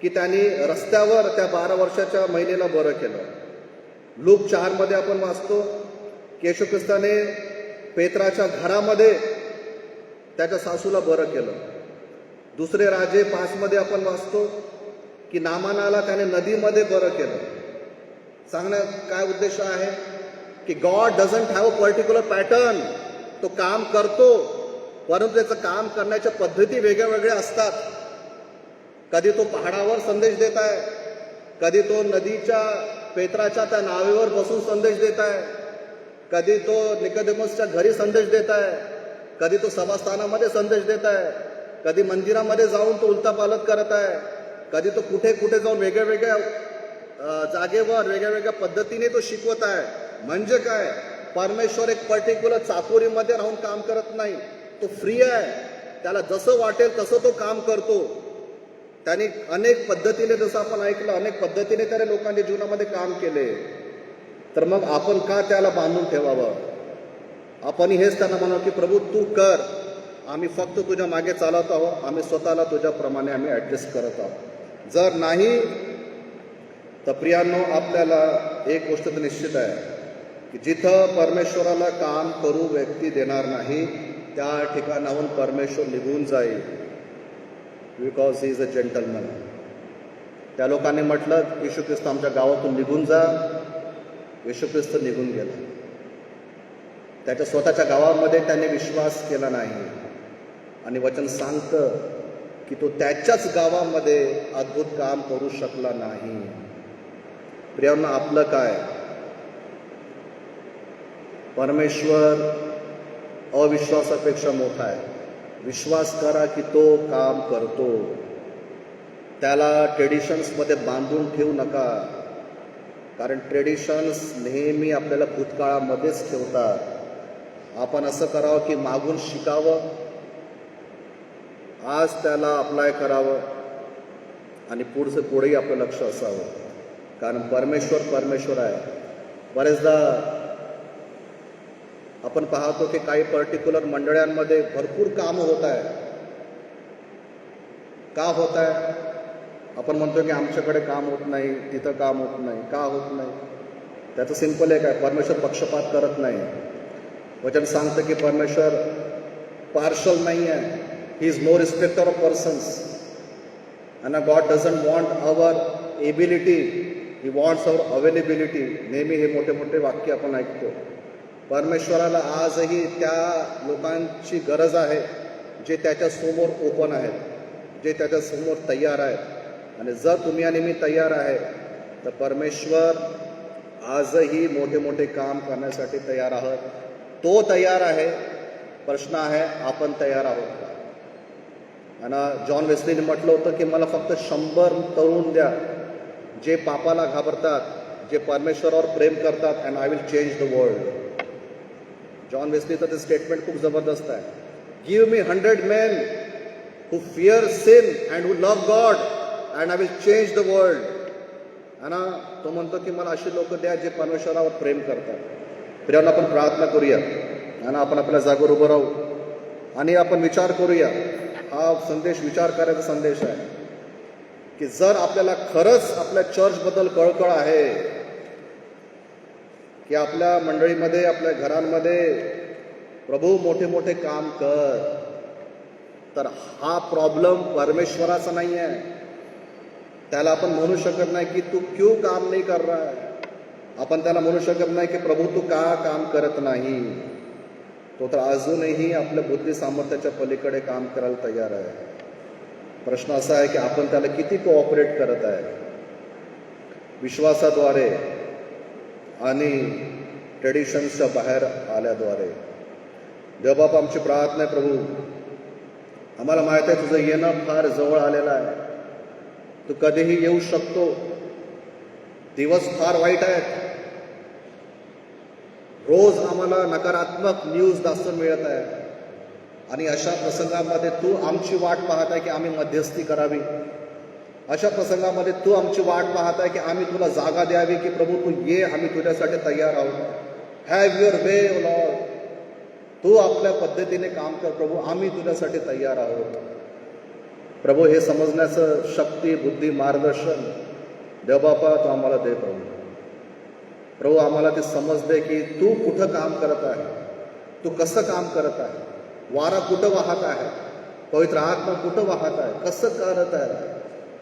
की त्यांनी रस्त्यावर त्या 12 वर्षाच्या महिलेला बरं केलं. लूक 4 मध्ये आपण वाचतो की येशू ख्रिस्ताने पेत्राच्या घरामध्ये त्याच्या सासूला बरं केलं. दुसरे राजे 5 मध्ये आपण वाचतो की नामानाला त्याने नदीमध्ये बरं केलं. सांगण्यात काय उद्देश आहे की God doesn't have a particular pattern. तो काम करतो, परंतु त्याचं काम करण्याच्या पद्धती वेगळ्या वेगळ्या असतात. कधी तो पहाडावर संदेश देत आहे, कधी तो नदीच्या पेत्राच्या त्या नावेवर बसून संदेश देत आहे, कधी तो निकोदेमसच्या घरी संदेश देत आहे, कधी तो सभास्थानामध्ये संदेश देत आहे, कधी मंदिरामध्ये जाऊन तो उलटा पालट करत आहे, कधी तो कुठे कुठे जाऊन वेगळ्या वेगळ्या जागेवर वेगळ्या वेगळ्या पद्धतीने तो शिकवत आहे. म्हणजे काय, परमेश्वर एक पर्टिक्युलर चाकोरीमध्ये राहून काम करत नाही, तो फ्री आहे. त्याला जसं वाटेल तसं तो काम करतो. त्याने अनेक पद्धतीने, जसं आपण ऐकलं, अनेक पद्धतीने त्याने लोकांच्या जीवनामध्ये काम केले. तर मग आपण का त्याला बांधून ठेवावं? आपण हेच त्यांना म्हणावं की प्रभू तू कर, आम्ही फक्त तुझ्या मागे चालत आहोत, आम्ही स्वतःला तुझ्याप्रमाणे आम्ही ॲडजस्ट करत आहोत. जर नाही तर प्रियांनो, आपल्याला एक गोष्ट तर निश्चित आहे की जिथं परमेश्वराला काम करू व्यक्ती देणार नाही त्या ठिकाणाहून परमेश्वर निघून जाईल, because he is a gentleman. त्या लोकांनी म्हटलं येशू ख्रिस्त आमच्या गावातून निघून जा. येशू ख्रिस्त निघून गेला. त्याच्या स्वतःच्या गावामध्ये त्याने विश्वास केला नाही. आणि वचन सांगतं की तो त्याच्याच गावामध्ये अद्भुत काम करू शकला नाही. प्रियांना, आपलं काय? परमेश्वर अविश्वासापेक्षा मोठा आहे. विश्वास करा की तो काम करतो. त्याला ट्रेडिशन्समध्ये बांधून ठेवू नका, कारण ट्रेडिशन्स नेहमी आपल्याला भूतकाळामध्येच ठेवतात. आपण असं करावं की मागून शिकावं, आज त्याला अप्लाय करावं आणि पुढेही आपलं लक्ष असावं, कारण परमेश्वर आहे. बरेचदा आपण पाहतो की काही पर्टिक्युलर मंडळांमध्ये भरपूर काम होत आहे. का होत आहे? आपण म्हणतो की आमच्याकडे काम होत नाही, तिथं काम होत नाही. का होत नाही? त्याचं सिंपल आहे काय? परमेश्वर पक्षपात करत नाही. वचन सांगतं की परमेश्वर पार्शल नाही आहे. He is no respecter of persons. आणि God doesn't want our ability, he wants our availability. नेहमी हे मोठे मोठे वाक्य आपण ऐकतो. परमेश्वराला आजही त्या लोकांची गरज आहे जे त्याच्यासमोर ओपन आहेत, जे त्याच्यासमोर तयार आहेत. आणि जर तुम्ही आणि मी तयार आहे तर परमेश्वर आजही मोठे मोठे काम करण्यासाठी तयार आहोत. तो तयार आहे. प्रश्न आहे, आपण तयार आहोत का? आणि जॉन वेस्लीने म्हटलं होतं की मला फक्त 100 तरुण द्या जे पापाला घाबरतात, जे परमेश्वरावर प्रेम करतात, and I will change the world. John वेस्लीचं ते स्टेटमेंट खूप जबरदस्त आहे. Give me 100 men who fear sin and who love God and I will change the world. आणि तो म्हणतो की मला अशी लोक द्या जे परमेश्वरावर प्रेम करतात. प्रियांनो, आपण प्रार्थना करूया आणि आपण आपल्या जागेवर उभं राहू आणि आपण विचार करूया. हा संदेश विचार करायचा संदेश आहे की जर आपल्याला खरंच आपल्या चर्चबद्दल कळकळ आहे की आपल्या मंडळीमध्ये, आपल्या घरांमध्ये प्रभू मोठे मोठे काम कर, तर हा प्रॉब्लेम परमेश्वराचा नाही आहे. त्याला आपण म्हणू शकत नाही की तू क्यों काम नाही कर रहा है. आपण त्याला म्हणू शकत नाही की प्रभू तू का काम करत नाही. तो तर अजूनही आपल्या बुद्धी सामर्थ्याच्या पलीकडे काम करायला तयार आहे. प्रश्न असा आहे की आपण त्याला किती कोऑपरेट करत आहे, विश्वासाद्वारे आणि ट्रेडिशन्सच्या बाहेर आल्याद्वारे. देवबाप, आमची प्रार्थना आहे प्रभू, आम्हाला माहित आहे तुझं येणं फार जवळ आलेलं आहे. तू कधीही येऊ शकतो. दिवस फार वाईट आहेत. रोज आम्हाला नकारात्मक न्यूज जास्त मिळत आहे आणि अशा प्रसंगामध्ये तू आमची वाट पाहत आहे की आम्ही मध्यस्थी करावी. अशा प्रसंगामध्ये तू आमची वाट पाहत आहे की आम्ही तुला जागा द्यावी की प्रभू तू ये, आम्ही तुझ्यासाठी तयार आहोत. Have your way Lord. तू आपल्या पद्धतीने काम कर प्रभू, आम्ही तुझ्यासाठी तयार आहोत. प्रभू, हे समजण्याचं शक्ती, बुद्धी, मार्गदर्शन देवबापा तू आम्हाला दे प्रभू. प्रभू, आम्हाला ते समज दे की तू कुठं काम करत आहे, तू कसं काम करत आहे, वारा कुठं वाहत आहे, पवित्र आत्मा कुठं वाहत आहे, कसं करत आहे,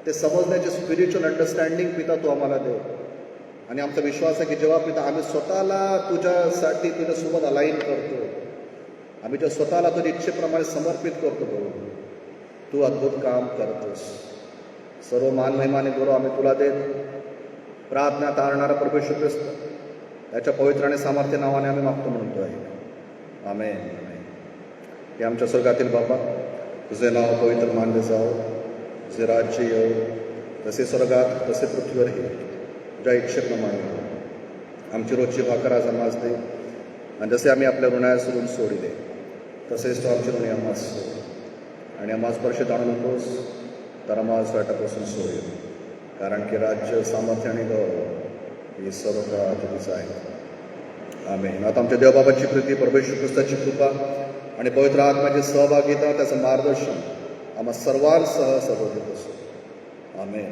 ते समजण्याची स्पिरिच्युअल अंडरस्टँडिंग पिता तू आम्हाला दे. आणि आमचा विश्वास आहे की जेव्हा पिता आम्ही स्वतःला तुझ्यासाठी तुझ्यासोबत अलाईन करतो, आम्ही त्या स्वतःला तुझ्या इच्छेप्रमाणे समर्पित करतो प्रभू, तू अद्भुत काम करतोस. सर्व मान महिमाने गौरव आम्ही तुला देत. प्रार्थना तारणारा प्रभू येशू ख्रिस्त त्याच्या पवित्र आणि सामर्थ्य नावाने आम्ही मागतो म्हणतो आहे. आमेन. हे आमच्या स्वर्गातील बाबा, तुझे नाव पवित्र मानले जावं, तुझे राज्य येऊ, जसे स्वर्गात तसे पृथ्वीवरही. तुझ्या इच्छेप्रमाणे आमची रोजची भाकर आज आम्हास दे, आणि जसे आम्ही आपल्या ऋणास सोडून सोडिले तसेच तो आमची ऋणी आम्हास सोड, आणि आम्हास स्पर्श जाणू नकोस तर आम्हास वाटापासून सोडेल. कारण की राज्य, सामर्थ्य आणि गौरव हे सर्व काळ तुझीच आहे. आमेन. आता आमच्या देवबाबाची प्रीती, प्रभू येशू ख्रिस्ताची कृपा आणि पवित्र आत्म्याची सहभागिता, त्याचं मार्गदर्शन आम्हा सर्वांसह सभोवतीत असो. आमेन.